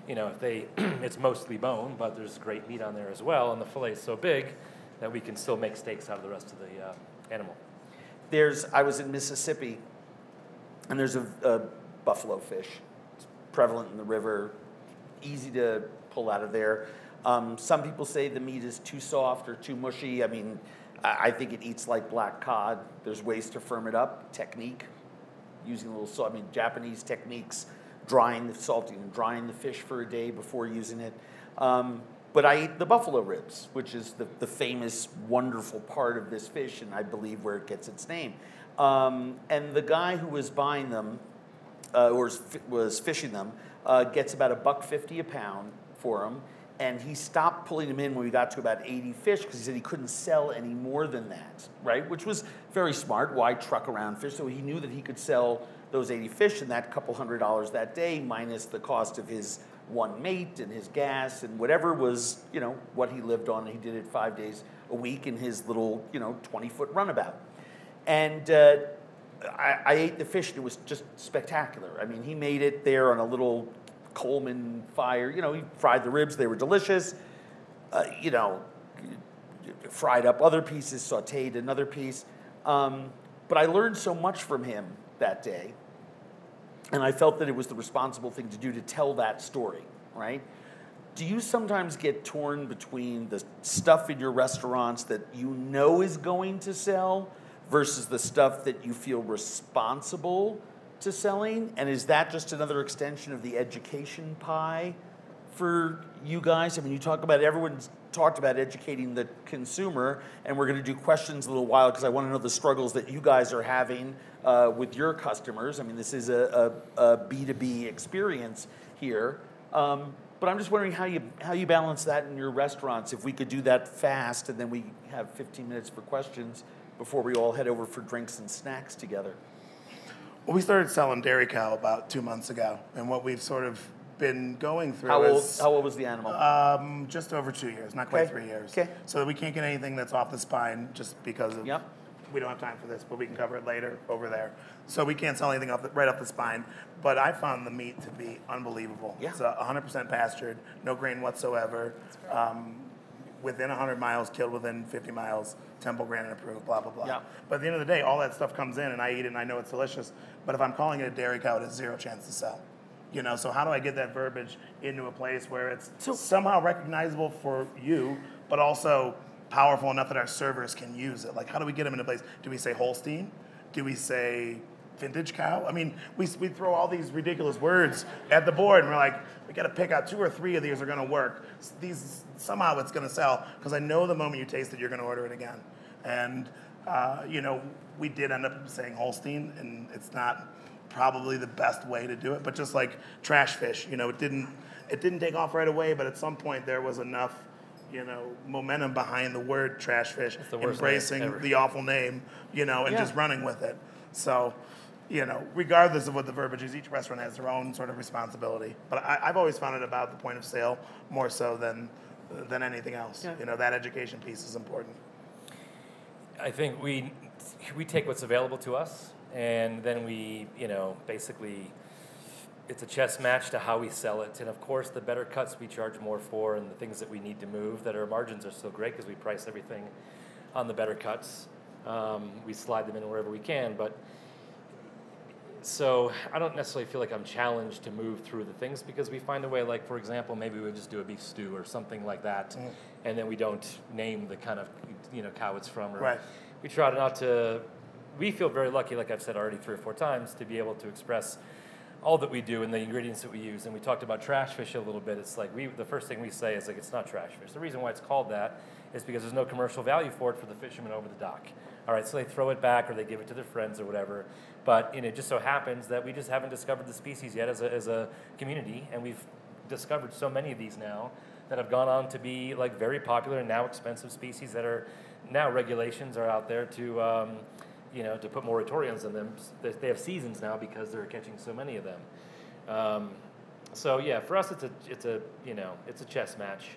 you know, it's mostly bone, but there's great meat on there as well. And the fillet is so big that we can still make steaks out of the rest of the animal. I was in Mississippi, and there's a buffalo fish. It's prevalent in the river, easy to pull out of there. Some people say the meat is too soft or too mushy. I mean, I think it eats like black cod. There's ways to firm it up, technique, using a little salt. I mean, Japanese techniques, salting and drying the fish for a day before using it. But I ate the buffalo ribs, which is the famous, wonderful part of this fish, and I believe where it gets its name. And the guy who was buying them, or was fishing them, gets about $1.50 a pound for them. And he stopped pulling them in when we got to about 80 fish because he said he couldn't sell any more than that, right? Which was very smart. Why truck around fish? So he knew that he could sell those 80 fish and that couple $100 that day, minus the cost of his one mate and his gas and whatever was, you know, what he lived on. He did it 5 days a week in his little, 20-foot runabout. And I ate the fish and it was just spectacular. I mean, he made it there on a little Coleman fire. You know, he fried the ribs. They were delicious. Fried up other pieces, sauteed another piece. But I learned so much from him that day. And I felt that it was the responsible thing to do to tell that story, right? Do you sometimes get torn between the stuff in your restaurants that you know is going to sell versus the stuff that you feel responsible to selling? And is that just another extension of the education pie for you guys? I mean, everyone's talked about educating the consumer, and we're going to do questions in a little while because I want to know the struggles that you guys are having with your customers. I mean, this is a B2B experience here. But I'm just wondering how you balance that in your restaurants. If we could do that fast, and then we have 15 minutes for questions before we all head over for drinks and snacks together. Well, we started selling dairy cow about 2 months ago, and what we've sort of been going through How is... old was the animal? Just over 2 years, not quite 3 years. Okay. So we can't get anything that's off the spine just because of... Yep. We don't have time for this, but we can cover it later over there. So we can't sell anything right off the spine. But I found the meat to be unbelievable. Yeah. It's 100% pastured, no grain whatsoever. Within 100 miles, killed within 50 miles, Temple Grandin approved, blah, blah, blah. Yeah. But at the end of the day, all that stuff comes in, and I eat it, and I know it's delicious. But if I'm calling it a dairy cow, it has zero chance to sell. You know, so how do I get that verbiage into a place where it's somehow recognizable for you, but also powerful enough that our servers can use it? Like, how do we get them into place? Do we say Holstein? Do we say vintage cow? I mean, we throw all these ridiculous words at the board, and we're like, we got to pick out 2 or 3 of these are going to work. Somehow it's going to sell, because I know the moment you taste it, you're going to order it again. And, we did end up saying Holstein, and it's not probably the best way to do it, but just like trash fish, it didn't take off right away, but at some point there was enough momentum behind the word trash fish, embracing the awful name, and just running with it. So, regardless of what the verbiage is, each restaurant has their own sort of responsibility. But I've always found it about the point of sale more so than anything else. Yeah. That education piece is important. I think we we take what's available to us, and then we, basically, it's a chess match to how we sell it. And of course, the better cuts we charge more for, and the things that we need to move, that our margins are so great because we price everything on the better cuts. We slide them in wherever we can, but so I don't necessarily feel like I'm challenged to move through the things because we find a way, like, for example, maybe we just do a beef stew or something like that, and then we don't name the kind of, cow it's from. Or Right. We try not to, we feel very lucky, like I've said already 3 or 4 times, to be able to express all that we do and the ingredients that we use. And we talked about trash fish a little bit. It's like, the first thing we say is, like, it's not trash fish. The reason why it's called that is because there's no commercial value for it for the fishermen over the dock. All right, so they throw it back or they give it to their friends or whatever. But it just so happens that we just haven't discovered the species yet as a community, and we've discovered so many of these now that have gone on to be like very popular and now expensive species that are now regulations are out there to to put moratoriums on them. They have seasons now because they're catching so many of them. So yeah, for us it's a chess match,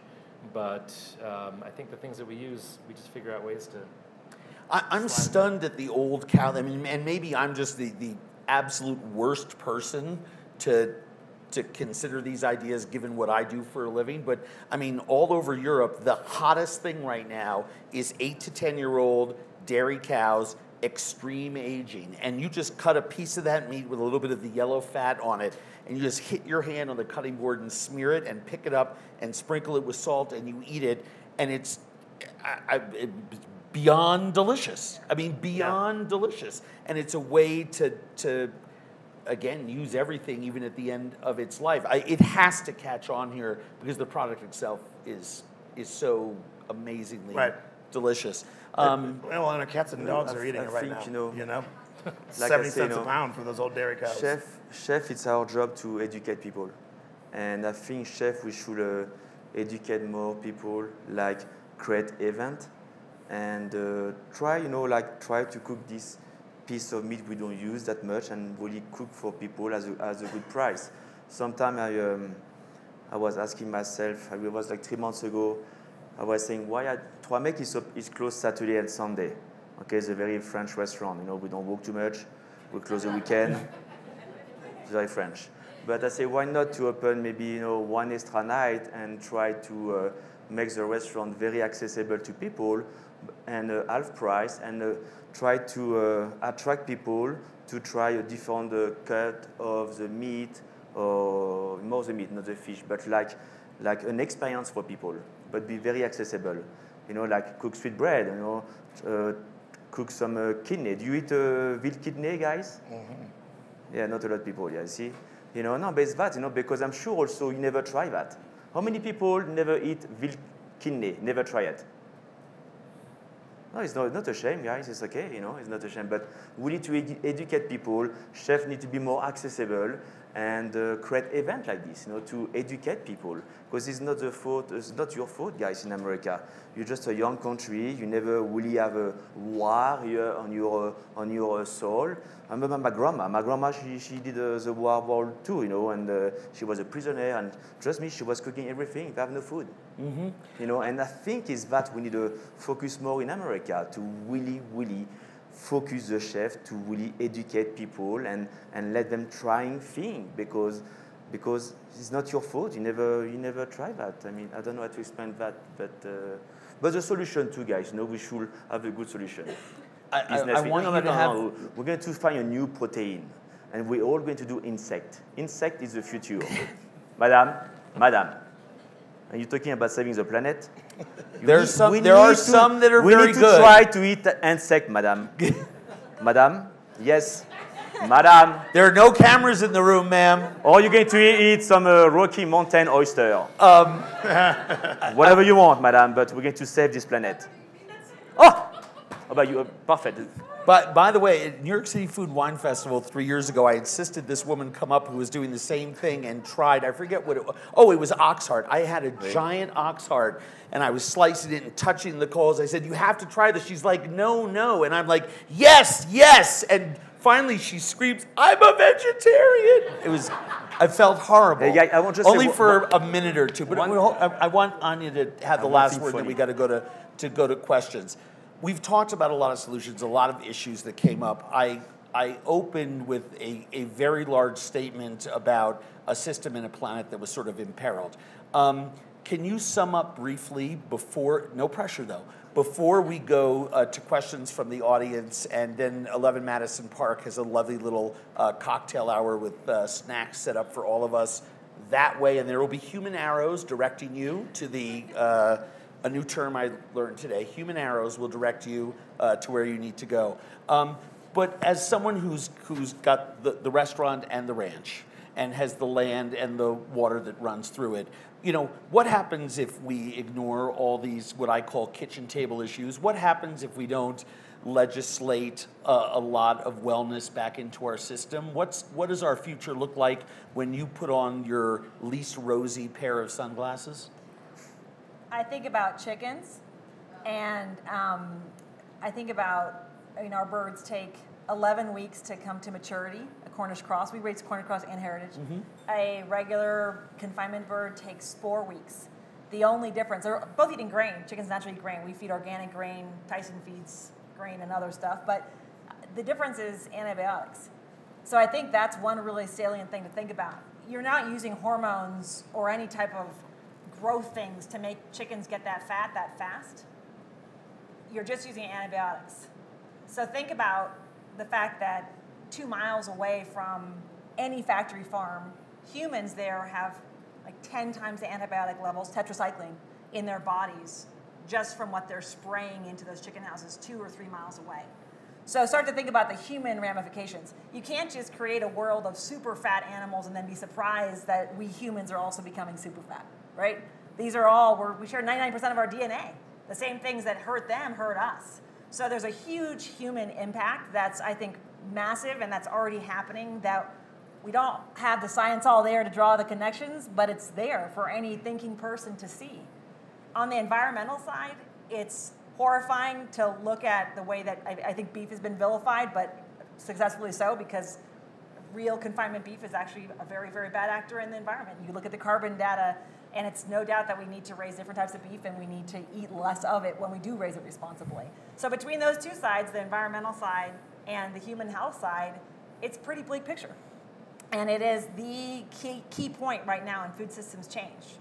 but I think the things that we use, we just figure out ways to. I'm stunned at the old cow. I mean, and maybe I'm just the absolute worst person to consider these ideas given what I do for a living. But I mean, all over Europe, the hottest thing right now is 8 to 10-year-old dairy cows, extreme aging. And you just cut a piece of that meat with a little bit of the yellow fat on it, and you just hit your hand on the cutting board and smear it and pick it up and sprinkle it with salt and you eat it. And it's beyond delicious. I mean, beyond delicious. And it's a way to again, use everything even at the end of its life. It has to catch on here because the product itself is so amazingly delicious. Well, and our cats and dogs are eating it right now. Like 70 I say, cents a pound for those old dairy cows. Chef, it's our job to educate people. And I think chef, we should educate more people, like create event and try to cook this piece of meat we don't use that much and really cook for people as a good price. Sometimes I was asking myself, it was like 3 months ago, I was saying, why Trois-Mecs is closed Saturday and Sunday. Okay, it's a very French restaurant. We don't work too much. We close the weekend. It's very French. But I say, why not to open maybe one extra night and try to make the restaurant very accessible to people and half price and try to attract people to try a different cut of the meat, or more the meat, not the fish, but like an experience for people, but be very accessible. Like cook sweet bread, cook some kidney. Do you eat veal kidney, guys? Mm-hmm. Yeah, not a lot of people, yeah, see? No, but it's that, because I'm sure also you never try that. How many people never eat veal kidney, never try it? No, it's not a shame, guys. It's okay, it's not a shame. But we need to educate people. Chefs need to be more accessible and create events like this, to educate people. Because it's not your fault, guys, in America. You're just a young country. You never really have a war here on your soul. I remember my grandma. My grandma, she did the World War II, and she was a prisoner. And trust me, she was cooking everything. They have no food. Mm-hmm. And I think it's that we need to focus more in America to really, really focus the chef to really educate people and let them trying things because it's not your fault. You never try that. I mean, I don't know how to explain that, but the solution too, guys. We should have a good solution. I want you to have. We're going to find a new protein, and we're all going to do insect. Insect is the future, madam. Are you talking about saving the planet? There are some that are very good. We need to try to eat insect, madam. Madam? Yes. Madam? There are no cameras in the room, ma'am. Or you're going to eat some Rocky Mountain oyster. Whatever you want, madam, but we're going to save this planet. Oh! How about you? Perfect. But by the way, at New York City Food Wine Festival 3 years ago, I insisted this woman come up who was doing the same thing and tried, I forget what it was. Oh, it was ox heart. I had a giant ox heart, and I was slicing it and touching the coals. I said, you have to try this. She's like, no. And I'm like, yes. And finally she screams, I'm a vegetarian. I felt horrible. Yeah, I won't just only for a minute or two. But I want Anya to have the last word, then we got to go to questions. We've talked about a lot of solutions, a lot of issues that came up. I opened with a very large statement about a system and a planet that was sort of imperiled. Can you sum up briefly before, no pressure though, before we go to questions from the audience, and then 11 Madison Park has a lovely little cocktail hour with snacks set up for all of us that way, and there will be human arrows directing you to the, a new term I learned today, human arrows will direct you to where you need to go. But as someone who's got the restaurant and the ranch, and has the land and the water that runs through it, you know, what happens if we ignore all these, what I call kitchen table issues? What happens if we don't legislate a lot of wellness back into our system? What does our future look like when you put on your least rosy pair of sunglasses? I think about chickens, and I think about, you know, our birds take 11 weeks to come to maturity, a Cornish cross. We raise Cornish cross and heritage. Mm-hmm. A regular confinement bird takes 4 weeks. The only difference, they're both eating grain. Chickens naturally eat grain. We feed organic grain. Tyson feeds grain and other stuff. But the difference is antibiotics. So I think that's one really salient thing to think about. You're not using hormones or any type of growth things to make chickens get that fat that fast. You're just using antibiotics. So think about the fact that 2 miles away from any factory farm, humans there have like 10 times the antibiotic levels, tetracycline, in their bodies just from what they're spraying into those chicken houses 2 or 3 miles away. So start to think about the human ramifications. You can't just create a world of super fat animals and then be surprised that we humans are also becoming super fat, right? These are all, we share 99% of our DNA. The same things that hurt them hurt us. So there's a huge human impact that's, I think, massive, and that's already happening, that we don't have the science all there to draw the connections, but it's there for any thinking person to see. On the environmental side, it's horrifying to look at the way that I think beef has been vilified, but successfully so, because real confinement beef is actually a very, very bad actor in the environment. You look at the carbon data, and it's no doubt that we need to raise different types of beef, and we need to eat less of it when we do raise it responsibly. So between those two sides, the environmental side and the human health side, it's a pretty bleak picture. And it is the key point right now in food systems change,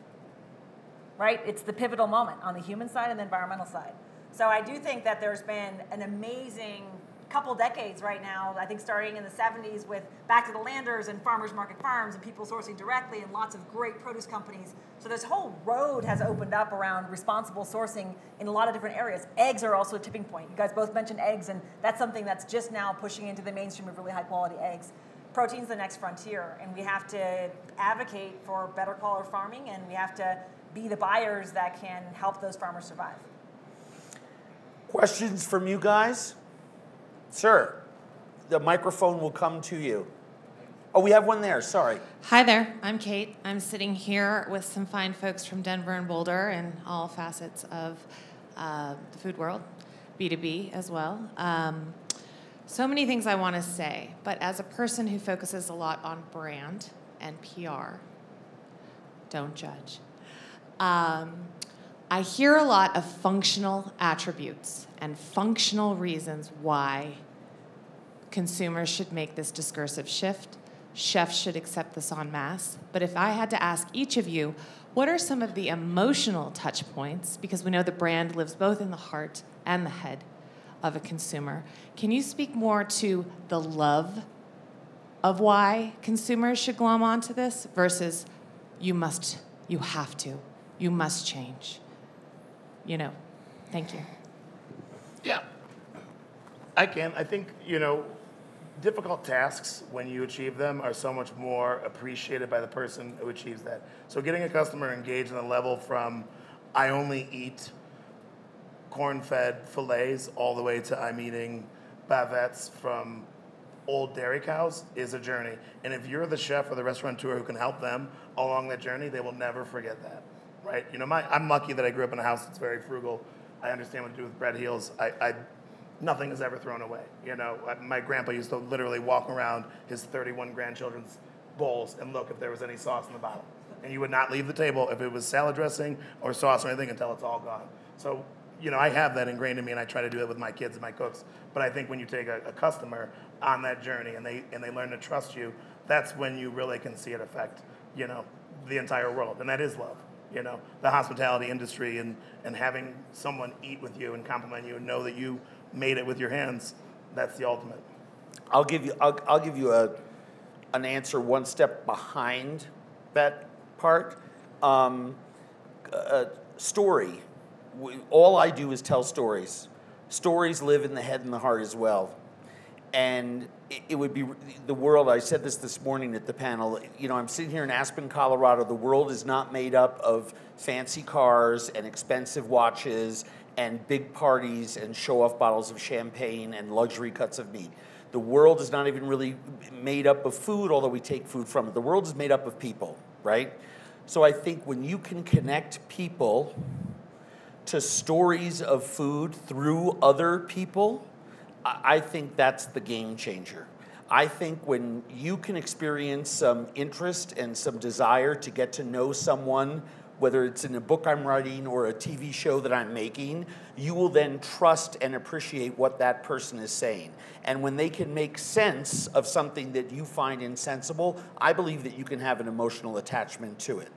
right? It's the pivotal moment on the human side and the environmental side. So I do think that there's been an amazing couple decades right now, I think starting in the 70s with Back to the Landers and farmers market farms and people sourcing directly and lots of great produce companies. So this whole road has opened up around responsible sourcing in a lot of different areas. Eggs are also a tipping point. You guys both mentioned eggs, and that's something that's just now pushing into the mainstream of really high quality eggs. Protein's the next frontier, and we have to advocate for better quality farming, and we have to be the buyers that can help those farmers survive. Questions from you guys? Sir, the microphone will come to you. Oh, we have one there, sorry. Hi there, I'm Kate. I'm sitting here with some fine folks from Denver and Boulder and all facets of the food world, B2B as well. So many things I want to say, but as a person who focuses a lot on brand and PR, don't judge. I hear a lot of functional attributes and functional reasons why consumers should make this discursive shift. Chefs should accept this en masse. But if I had to ask each of you, what are some of the emotional touch points, because we know the brand lives both in the heart and the head of a consumer, can you speak more to the love of why consumers should glom onto this versus you have to, you must change? You know, thank you. Yeah, I can. I think, you know, difficult tasks, when you achieve them, are so much more appreciated by the person who achieves that. So getting a customer engaged on a level from I only eat corn-fed fillets all the way to I'm eating bavettes from old dairy cows is a journey. And if you're the chef or the restaurateur who can help them along that journey, they will never forget that. Right? You know, I'm lucky that I grew up in a house that's very frugal. I understand what to do with bread heels. Nothing is ever thrown away. You know, my grandpa used to literally walk around his 31 grandchildren's bowls and look if there was any sauce in the bottom. And you would not leave the table if it was salad dressing or sauce or anything until it's all gone. So I have that ingrained in me, and I try to do it with my kids and my cooks. But I think when you take a customer on that journey and they learn to trust you, that's when you really can see it affect, the entire world. And that is love. The hospitality industry and having someone eat with you and compliment you and know that you made it with your hands, that's the ultimate. I'll give you an answer one step behind that part. Story. All I do is tell stories. Stories live in the head and the heart as well. And it would be the world. I said this morning at the panel. I'm sitting here in Aspen, Colorado. The world is not made up of fancy cars and expensive watches and big parties and show-off bottles of champagne and luxury cuts of meat. The world is not even really made up of food, although we take food from it. The world is made up of people, right? So I think when you can connect people to stories of food through other people, I think that's the game changer. I think when you can experience some interest and some desire to get to know someone, whether it's in a book I'm writing or a TV show that I'm making, you will then trust and appreciate what that person is saying. And when they can make sense of something that you find insensible, I believe that you can have an emotional attachment to it.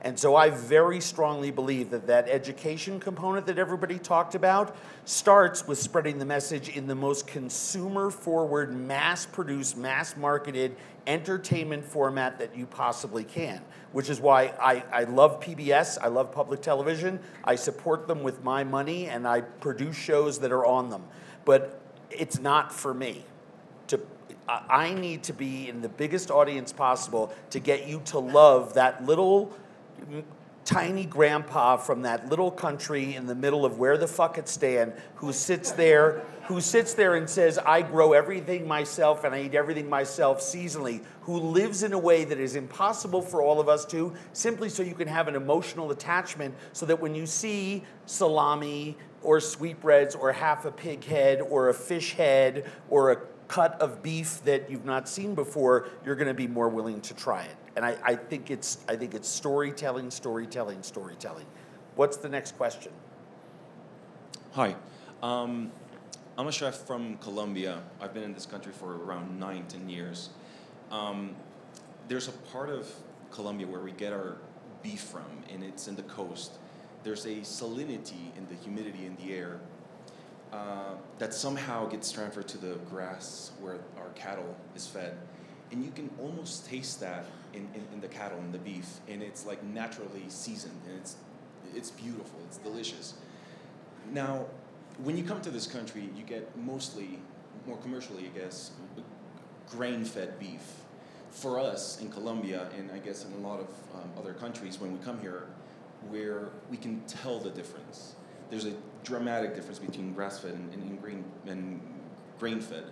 And so I very strongly believe that education component that everybody talked about starts with spreading the message in the most consumer-forward, mass-produced, mass-marketed entertainment format that you possibly can, which is why I love PBS, I love public television, I support them with my money, and I produce shows that are on them. But it's not for me. I need to be in the biggest audience possible to get you to love that little tiny grandpa from that little country in the middle of where the fuck it stand, who sits there and says, I grow everything myself and I eat everything myself seasonally, who lives in a way that is impossible for all of us to, simply so you can have an emotional attachment, so that when you see salami or sweetbreads or half a pig head or a fish head or a cut of beef that you've not seen before, you're going to be more willing to try it. And I think it's storytelling. What's the next question? Hi. I'm a chef from Colombia. I've been in this country for around 9-10 years. There's a part of Colombia where we get our beef from, and it's in the coast. There's a salinity in the humidity in the air that somehow gets transferred to the grass where our cattle is fed. And you can almost taste that in the cattle and the beef, and it's like naturally seasoned, and it's beautiful, it's delicious. Now, when you come to this country, you get mostly, more commercially, I guess, grain-fed beef. For us in Colombia, and I guess in a lot of other countries, when we come here, where we can tell the difference. There's a dramatic difference between grass-fed and grain-fed.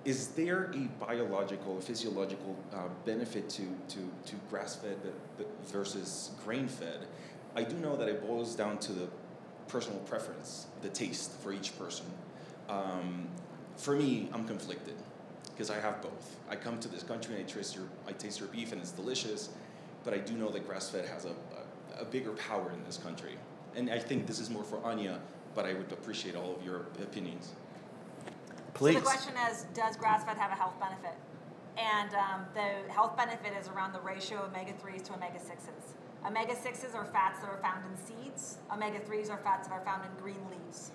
Is there a biological, physiological benefit to grass-fed versus grain-fed? I do know that it boils down to the personal preference, the taste for each person. For me, I'm conflicted because I have both. I come to this country and I taste your beef and it's delicious, but I do know that grass-fed has a bigger power in this country. And I think this is more for Anya, but I would appreciate all of your opinions. Please. So the question is, does grass-fed have a health benefit? And the health benefit is around the ratio of omega-3s to omega-6s. Omega-6s are fats that are found in seeds. Omega-3s are fats that are found in green leaves.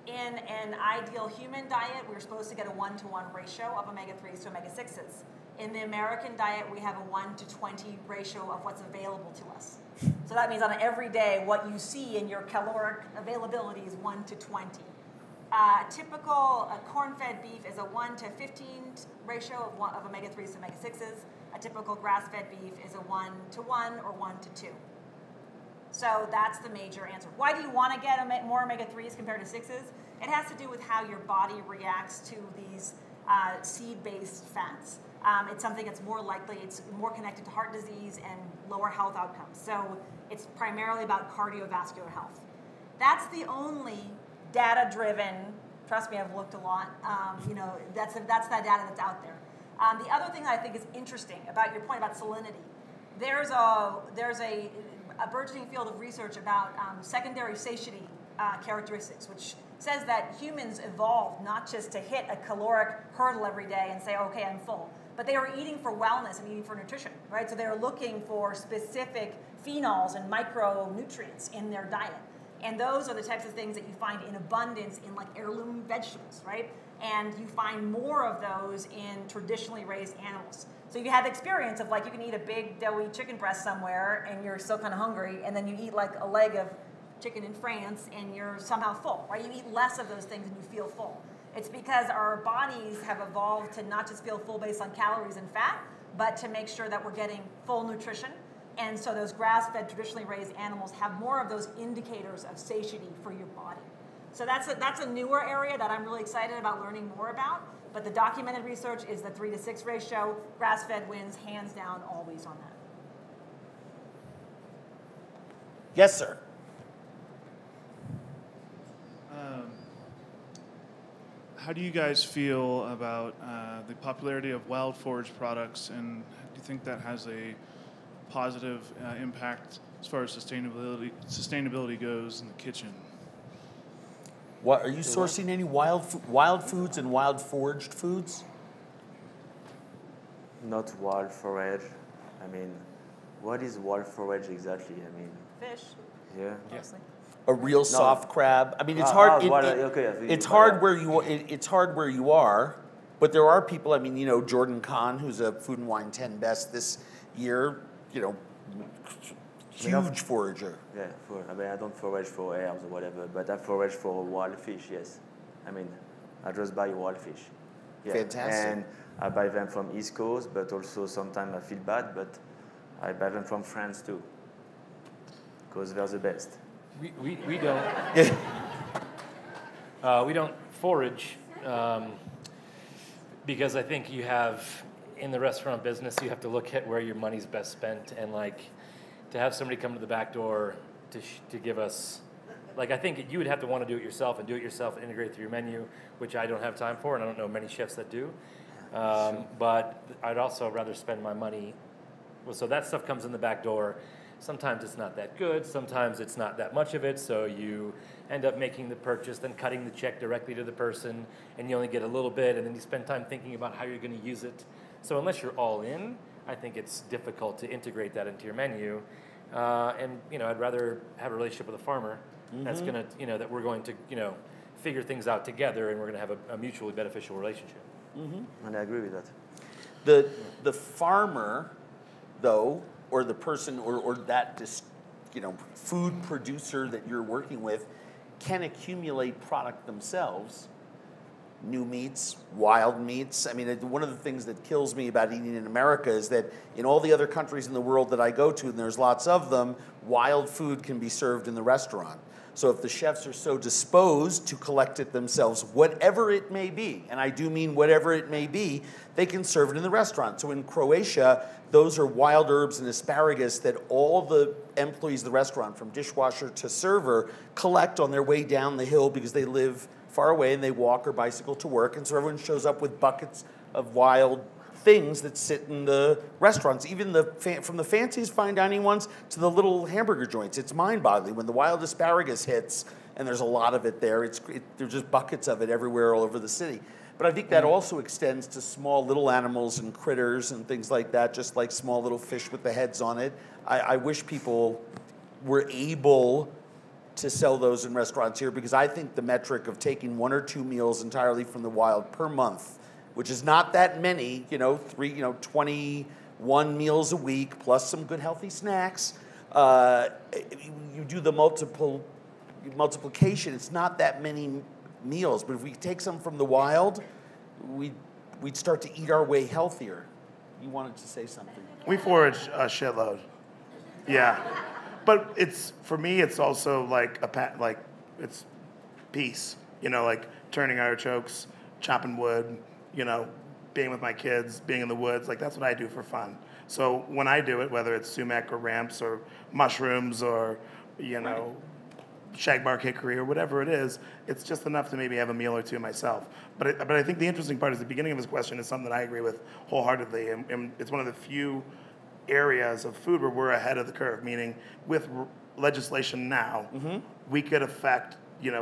In an ideal human diet, we're supposed to get a 1-to-1 ratio of omega-3s to omega-6s. In the American diet, we have a 1-to-20 ratio of what's available to us. So that means on every day, what you see in your caloric availability is 1-to-20. Typical corn-fed beef is a 1-to-15 ratio of omega-3s to omega-6s. A typical grass-fed beef is a 1-to-1 or 1-to-2. So that's the major answer. Why do you want to get more omega-3s compared to 6s? It has to do with how your body reacts to these seed-based fats. It's something that's more likely, it's more connected to heart disease and lower health outcomes. So it's primarily about cardiovascular health. That's the only data-driven, trust me, I've looked a lot, that's that data that's out there. The other thing that I think is interesting about your point about salinity, there's a burgeoning field of research about secondary satiety characteristics, which says that humans evolved not just to hit a caloric hurdle every day and say, okay, I'm full, but they were eating for wellness and eating for nutrition, right? So they were looking for specific phenols and micronutrients in their diet. And those are the types of things that you find in abundance in like heirloom vegetables, right? And you find more of those in traditionally raised animals. So you have the experience of like you can eat a big doughy chicken breast somewhere and you're still kind of hungry, and then you eat like a leg of chicken in France and you're somehow full, right? You eat less of those things and you feel full. It's because our bodies have evolved to not just feel full based on calories and fat, but to make sure that we're getting full nutrition. And so those grass-fed, traditionally raised animals have more of those indicators of satiety for your body. So that's a newer area that I'm really excited about learning more about. But the documented research is the 3-to-6 ratio. Grass-fed wins hands down always on that. Yes, sir. How do you guys feel about the popularity of wild forage products, and do you think that has a positive impact as far as sustainability goes in the kitchen? What, are you sourcing any wild foods and wild foraged foods? Not wild forage. I mean, what is wild forage exactly? I mean, Fish, yeah. mostly. A real soft crab. I mean, it's Ah, hard. okay, I think It's you- hard yeah. where you. It's hard where you are, but there are people. I mean, you know, Jordan Kahn, who's a Food and Wine 10 Best this year. You know, huge forager. Yeah, I mean, I don't forage for herbs or whatever, but I forage for wild fish, yes. I mean, I just buy wild fish. Yeah. Fantastic. And I buy them from East Coast, but also sometimes I feel bad, but I buy them from France too, because they're the best. We don't. We don't forage because I think you have, in the restaurant business, you have to look at where your money's best spent, and like to have somebody come to the back door to give us, like I think you would have to want to do it yourself and integrate it through your menu, which I don't have time for, and I don't know many chefs that do. But I'd also rather spend my money. Well, so that stuff comes in the back door. Sometimes it's not that good. Sometimes it's not that much of it. So you end up making the purchase, then cutting the check directly to the person, and you only get a little bit, and then you spend time thinking about how you're going to use it. So unless you're all in, I think it's difficult to integrate that into your menu. And you know, I'd rather have a relationship with a farmer that's going to, you know, that we're going to, you know, figure things out together, and we're going to have a mutually beneficial relationship. And I agree with that. The farmer, though, or the person, or that food producer that you're working with, can accumulate product themselves. New meats, wild meats. I mean, one of the things that kills me about eating in America is that in all the other countries in the world that I go to, and there's lots of them, wild food can be served in the restaurant. So if the chefs are so disposed to collect it themselves, whatever it may be, and I do mean whatever it may be, they can serve it in the restaurant. So in Croatia, those are wild herbs and asparagus that all the employees of the restaurant, from dishwasher to server, collect on their way down the hill because they live far away and they walk or bicycle to work. And so everyone shows up with buckets of wild things that sit in the restaurants, even from the fanciest fine dining ones to the little hamburger joints. It's mind-boggling when the wild asparagus hits, and there's a lot of it there. There's just buckets of it everywhere all over the city. But I think that also extends to small little animals and critters and things like that, just like small little fish with the heads on it. I wish people were able to sell those in restaurants here, because I think the metric of taking 1 or 2 meals entirely from the wild per month, which is not that many, 21 meals a week plus some good healthy snacks. You do the multiplication, it's not that many meals. But if we take some from the wild, we'd start to eat our way healthier. You wanted to say something. We forage a shitload. Yeah. But for me, it's also like it's peace. Like turning artichokes, chopping wood, being with my kids, being in the woods. Like that's what I do for fun. So when I do it, whether it's sumac or ramps or mushrooms or, shagbark hickory or whatever it is, it's just enough to maybe have a meal or two myself. But I think the interesting part is the beginning of his question is something that I agree with wholeheartedly. And it's one of the few areas of food where we're ahead of the curve, meaning with legislation now, we could affect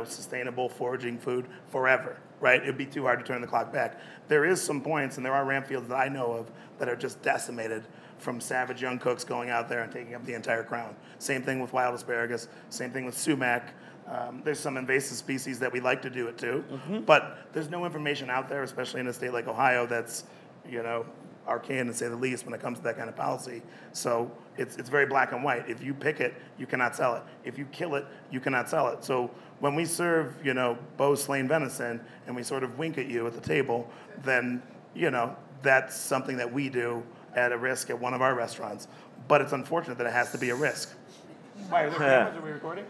sustainable foraging food forever, right? It'd be too hard to turn the clock back. There is some points, and there are ramp fields that I know of that are just decimated from savage young cooks going out there and taking up the entire crown. Same thing with wild asparagus, same thing with sumac. There's some invasive species that we like to do it to, but there's no information out there, especially in a state like Ohio, that's, arcane to say the least when it comes to that kind of policy. So it's very black and white. If you pick it, you cannot sell it. If you kill it, you cannot sell it. So when we serve, bow slain venison and we sort of wink at you at the table, then, that's something that we do at a risk at one of our restaurants. But it's unfortunate that it has to be a risk. Why, are there cameras? Are we recording?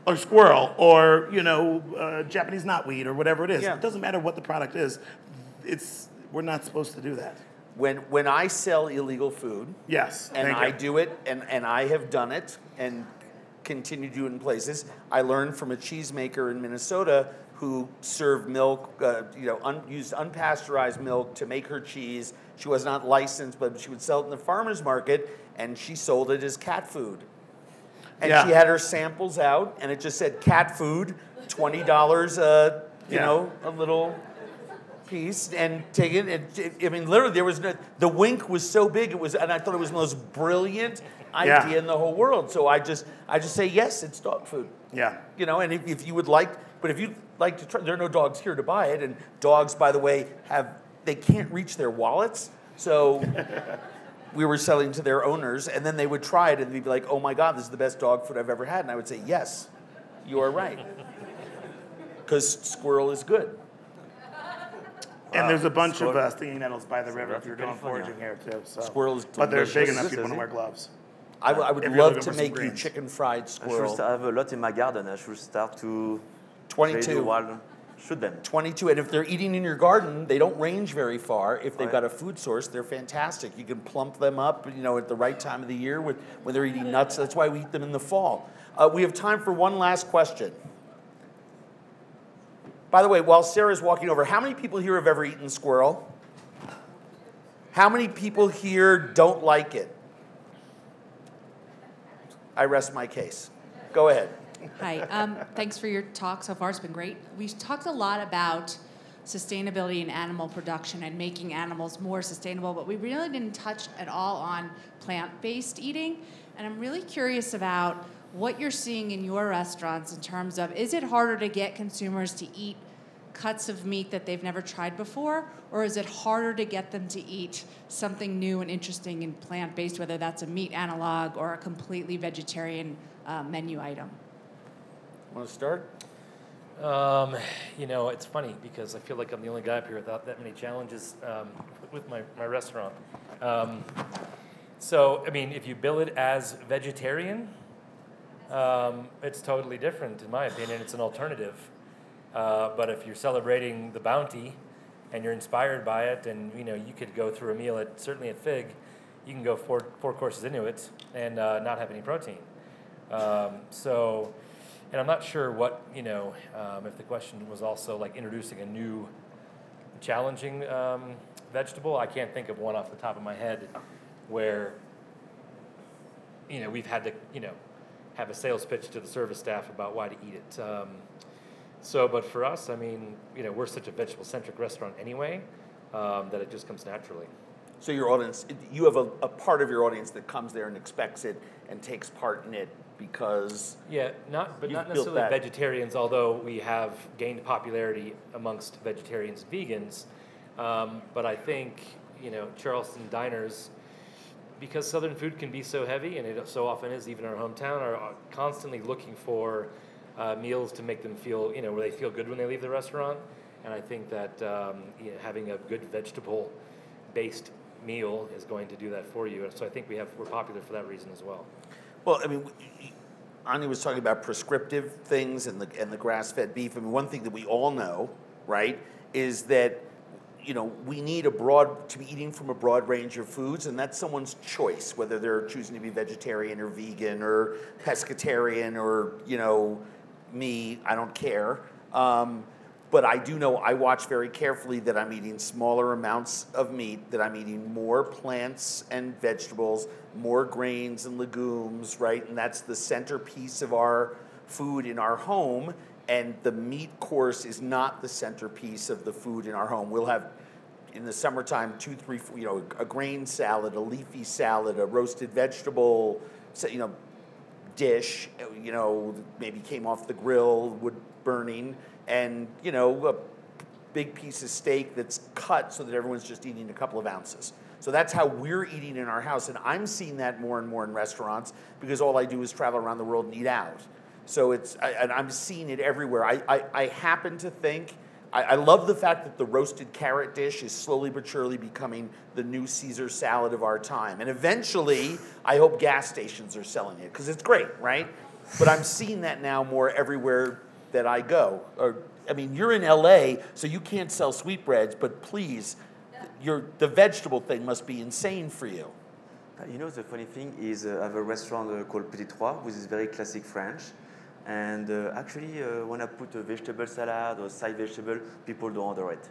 Or squirrel, or, Japanese knotweed, or whatever it is. Yeah. It doesn't matter what the product is. We're not supposed to do that. When I sell illegal food, Yes. and thank I you. do it, and I have done it, and continue to do it in places. I learned from a cheesemaker in Minnesota who served milk, used unpasteurized milk to make her cheese. She was not licensed, but she would sell it in the farmer's market, and she sold it as cat food. And Yeah. she had her samples out, and it just said cat food, $20, a little piece, and take it. Literally, there was the wink was so big, and I thought it was the most brilliant idea in the whole world. So I just say yes, it's dog food. Yeah. And if you would like, but if you'd like to try, there are no dogs here to buy it, and dogs, by the way, they can't reach their wallets, so. We were selling to their owners, and then they would try it, and they'd be like, "Oh my God, this is the best dog food I've ever had." And I would say, "Yes, you are right, because squirrel is good." And there's a bunch of stinging nettles by the river if you're going foraging here too. So. Squirrel is But they're big delicious. enough you want to wear gloves. I would If you're love looking to for some make you greens. chicken fried I squirrel. have a lot in my garden. I should start to 22. shoot them. 22, and if they're eating in your garden, they don't range very far. If they've got a food source, they're fantastic. You can plump them up, at the right time of the year when they're eating nuts. That's why we eat them in the fall. We have time for one last question. By the way, while Sarah's walking over, how many people here have ever eaten squirrel? How many people here don't like it? I rest my case. Go ahead. Hi, thanks for your talk so far. It's been great. We've talked a lot about sustainability in animal production and making animals more sustainable, but we really didn't touch at all on plant-based eating. And I'm really curious about what you're seeing in your restaurants in terms of, is it harder to get consumers to eat cuts of meat that they've never tried before, or is it harder to get them to eat something new and interesting and plant-based, whether that's a meat analog or a completely vegetarian menu item? Want to start? It's funny because I feel like I'm the only guy up here without that many challenges with my restaurant. If you bill it as vegetarian, it's totally different, in my opinion. It's an alternative. But if you're celebrating the bounty and you're inspired by it, and you could go through a meal certainly at Fig, you can go four courses into it and not have any protein. And I'm not sure what, if the question was also like introducing a new challenging vegetable. I can't think of one off the top of my head where, we've had to, have a sales pitch to the service staff about why to eat it. But for us, we're such a vegetable-centric restaurant anyway that it just comes naturally. So your audience, you have a part of your audience that comes there and expects it and takes part in it because not built necessarily that. Vegetarians, although we have gained popularity amongst vegetarians and vegans. But I think Charleston diners, because Southern food can be so heavy, and it so often is, even in our hometown, are constantly looking for meals to make them feel where they feel good when they leave the restaurant. And I think that having a good vegetable-based meal is going to do that for you. And so I think we're popular for that reason as well. Well, Ani was talking about prescriptive things and the grass-fed beef. One thing that we all know, right, is that we need to be eating from a broad range of foods, and that's someone's choice, whether they're choosing to be vegetarian or vegan or pescatarian or me. I don't care. But I do know I watch very carefully that I'm eating smaller amounts of meat, that I'm eating more plants and vegetables, more grains and legumes, right? And that's the centerpiece of our food in our home, and the meat course is not the centerpiece of the food in our home. We'll have, in the summertime, 2, 3, a grain salad, a leafy salad, a roasted vegetable, dish, maybe came off the grill, wood burning, and, a big piece of steak that's cut so that everyone's just eating a couple of ounces. So that's how we're eating in our house, and I'm seeing that more and more in restaurants because all I do is travel around the world and eat out. So and I'm seeing it everywhere. I happen to think, I love the fact that the roasted carrot dish is slowly but surely becoming the new Caesar salad of our time. And eventually, I hope gas stations are selling it because it's great, right? But I'm seeing that now more everywhere that I go. You're in LA, so you can't sell sweetbreads, but please, the vegetable thing must be insane for you. The funny thing is I have a restaurant called Petit Trois, which is very classic French. And actually, when I put a vegetable salad or side vegetable, people don't order it.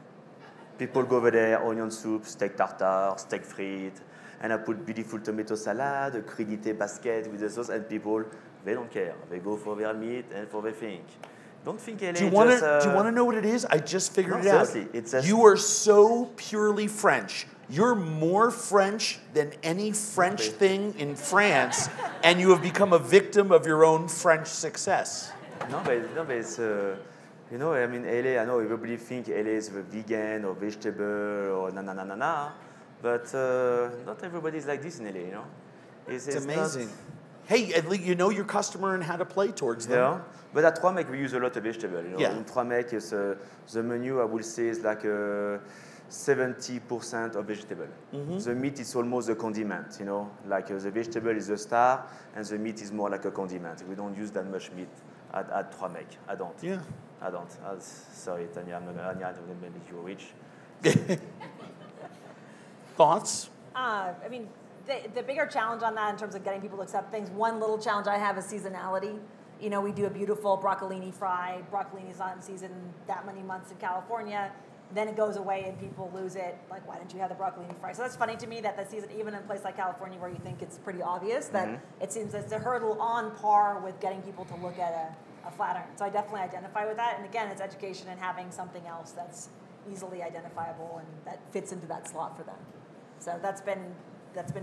People go over there, onion soup, steak tartare, steak frites, and I put beautiful tomato salad, a crudité basket with the sauce, and people, they don't care. They go for their meat and for their thing. Don't think LA do you want to know what it is? I just figured it out. You are so purely French. You're more French than any French thing in France, and you have become a victim of your own French success. No, but it's, LA, I know everybody think LA is vegan or vegetable or na. But not everybody is like this in LA, It's amazing. Hey, at least you know your customer and how to play towards them. Yeah, but at Trois Mecs we use a lot of vegetable. Yeah. In Trois Mecs, the menu I would say is like 70% of vegetable. Mm-hmm. The meat is almost a condiment. Like the vegetable is the star, and the meat is more like a condiment. We don't use that much meat at Trois Mecs. I don't. Yeah. I don't. Sorry, Tanya, I'm not going to make you rich. Thoughts? The bigger challenge on that in terms of getting people to accept things, one little challenge I have is seasonality. We do a beautiful broccolini fry. Broccoli's not in season that many months in California. Then it goes away and people lose it. Like, why didn't you have the broccolini fry? So that's funny to me that the season, even in a place like California where you think it's pretty obvious, that it seems it's a hurdle on par with getting people to look at a flat iron. So I definitely identify with that. And again, it's education and having something else that's easily identifiable and that fits into that slot for them. So that's been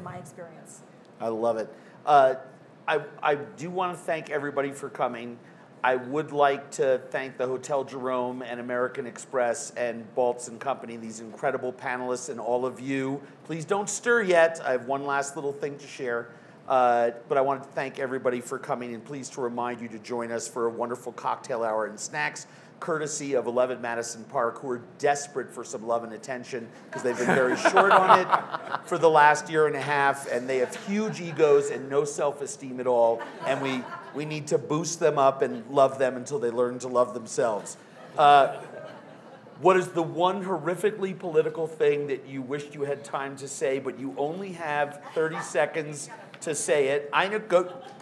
my experience. I love it. I do want to thank everybody for coming. I would like to thank the Hotel Jerome and American Express and Baltz and Company, these incredible panelists, and all of you. Please don't stir yet. I have one last little thing to share. But I wanted to thank everybody for coming, and please to remind you to join us for a wonderful cocktail hour and snacks, courtesy of 11 Madison Park, who are desperate for some love and attention because they've been very short on it for the last year and a half, and they have huge egos and no self-esteem at all, and we need to boost them up and love them until they learn to love themselves. What is the one horrifically political thing that you wished you had time to say, but you only have 30 seconds to say it?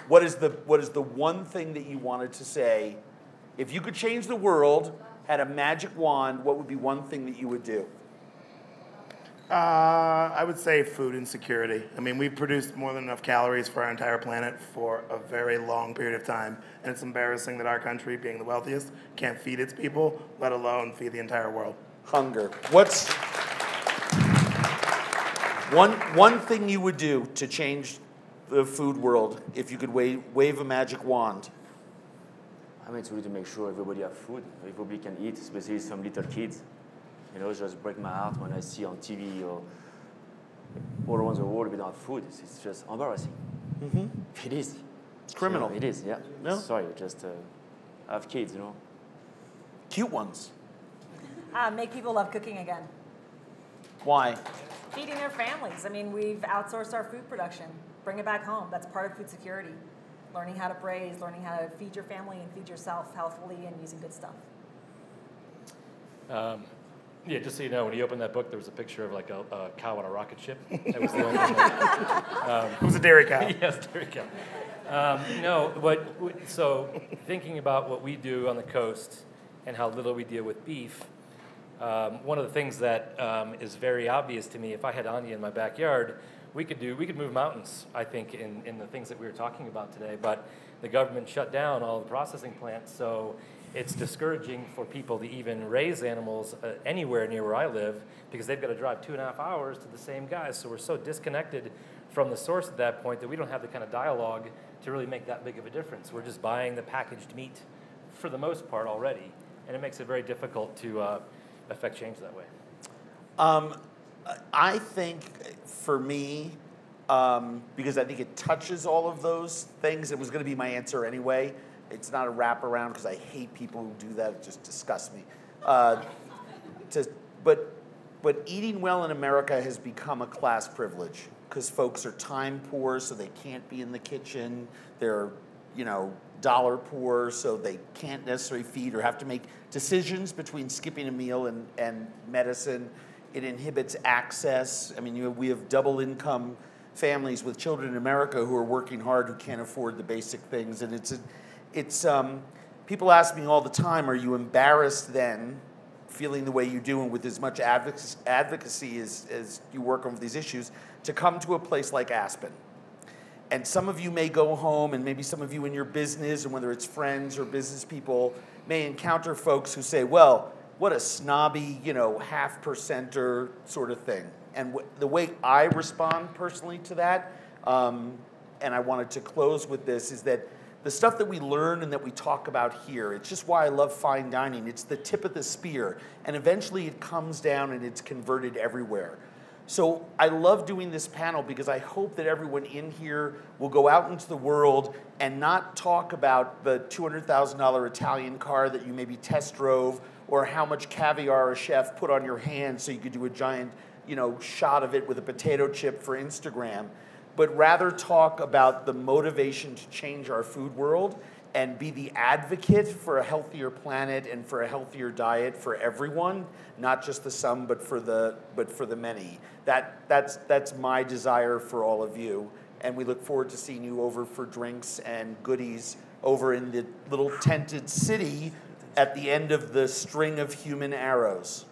What is the one thing that you wanted to say? If you could change the world, had a magic wand, what would be one thing that you would do? I would say food insecurity. We've produced more than enough calories for our entire planet for a very long period of time. And it's embarrassing that our country, being the wealthiest, can't feed its people, let alone feed the entire world. Hunger. What's one thing you would do to change the food world if you could wave a magic wand? It's really to make sure everybody have food, everybody can eat, especially some little kids. Just break my heart when I see on TV or all around the world we don't have food. It's just embarrassing. Mm-hmm. It is. It's criminal. It is, yeah. No? Sorry, just have kids, Cute ones. Make people love cooking again. Why? Feeding their families. We've outsourced our food production. Bring it back home. That's part of food security. Learning how to braise, learning how to feed your family and feed yourself healthfully and using good stuff. Yeah, just so you know, when you opened that book, there was a picture of like a cow on a rocket ship. That was the only thing. It was a dairy cow. Yes, dairy cow. So thinking about what we do on the coast and how little we deal with beef, One of the things that is very obvious to me, if I had Anya in my backyard, we could move mountains, I think, in the things that we were talking about today. But the government shut down all the processing plants, so it's discouraging for people to even raise animals anywhere near where I live, because they've got to drive 2.5 hours to the same guys. So we're so disconnected from the source at that point that we don't have the kind of dialogue to really make that big of a difference. We're just buying the packaged meat for the most part already, and it makes it very difficult to affect change that way. I think for me, because I think it touches all of those things, it was going to be my answer anyway. It's not a wraparound because I hate people who do that. It just disgusts me. But eating well in America has become a class privilege because folks are time poor, so they can't be in the kitchen. They're, dollar poor, so they can't necessarily feed or have to make decisions between skipping a meal and medicine. It inhibits access. I mean, we have double income families with children in America who are working hard who can't afford the basic things, and it's people ask me all the time, are you embarrassed then, feeling the way you do and with as much advocacy as you work on these issues, to come to a place like Aspen? And some of you may go home, and maybe some of you in your business, and whether it's friends or business people, may encounter folks who say, well, what a snobby, half percenter sort of thing. And the way I respond personally to that, and I wanted to close with this, is that the stuff that we learn and that we talk about here, it's just why I love fine dining. It's the tip of the spear. And eventually it comes down and it's converted everywhere. So I love doing this panel because I hope that everyone in here will go out into the world and not talk about the $200,000 Italian car that you maybe test drove, or how much caviar a chef put on your hand so you could do a giant, shot of it with a potato chip for Instagram, but rather talk about the motivation to change our food world and be the advocate for a healthier planet and for a healthier diet for everyone, not just the some, but for the many. That's my desire for all of you, and we look forward to seeing you over for drinks and goodies over in the little tented city at the end of the string of human arrows.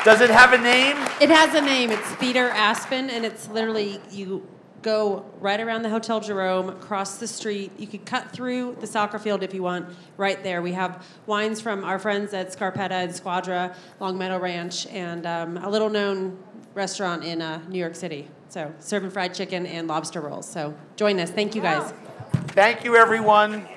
Does it have a name? It has a name. It's Theater Aspen, and it's literally, you go right around the Hotel Jerome, cross the street. You could cut through the soccer field if you want, right there. We have wines from our friends at Scarpetta and Squadra, Long Meadow Ranch, and a little-known restaurant in New York City. So serving fried chicken and lobster rolls. So join us. Thank you, guys. Thank you, everyone.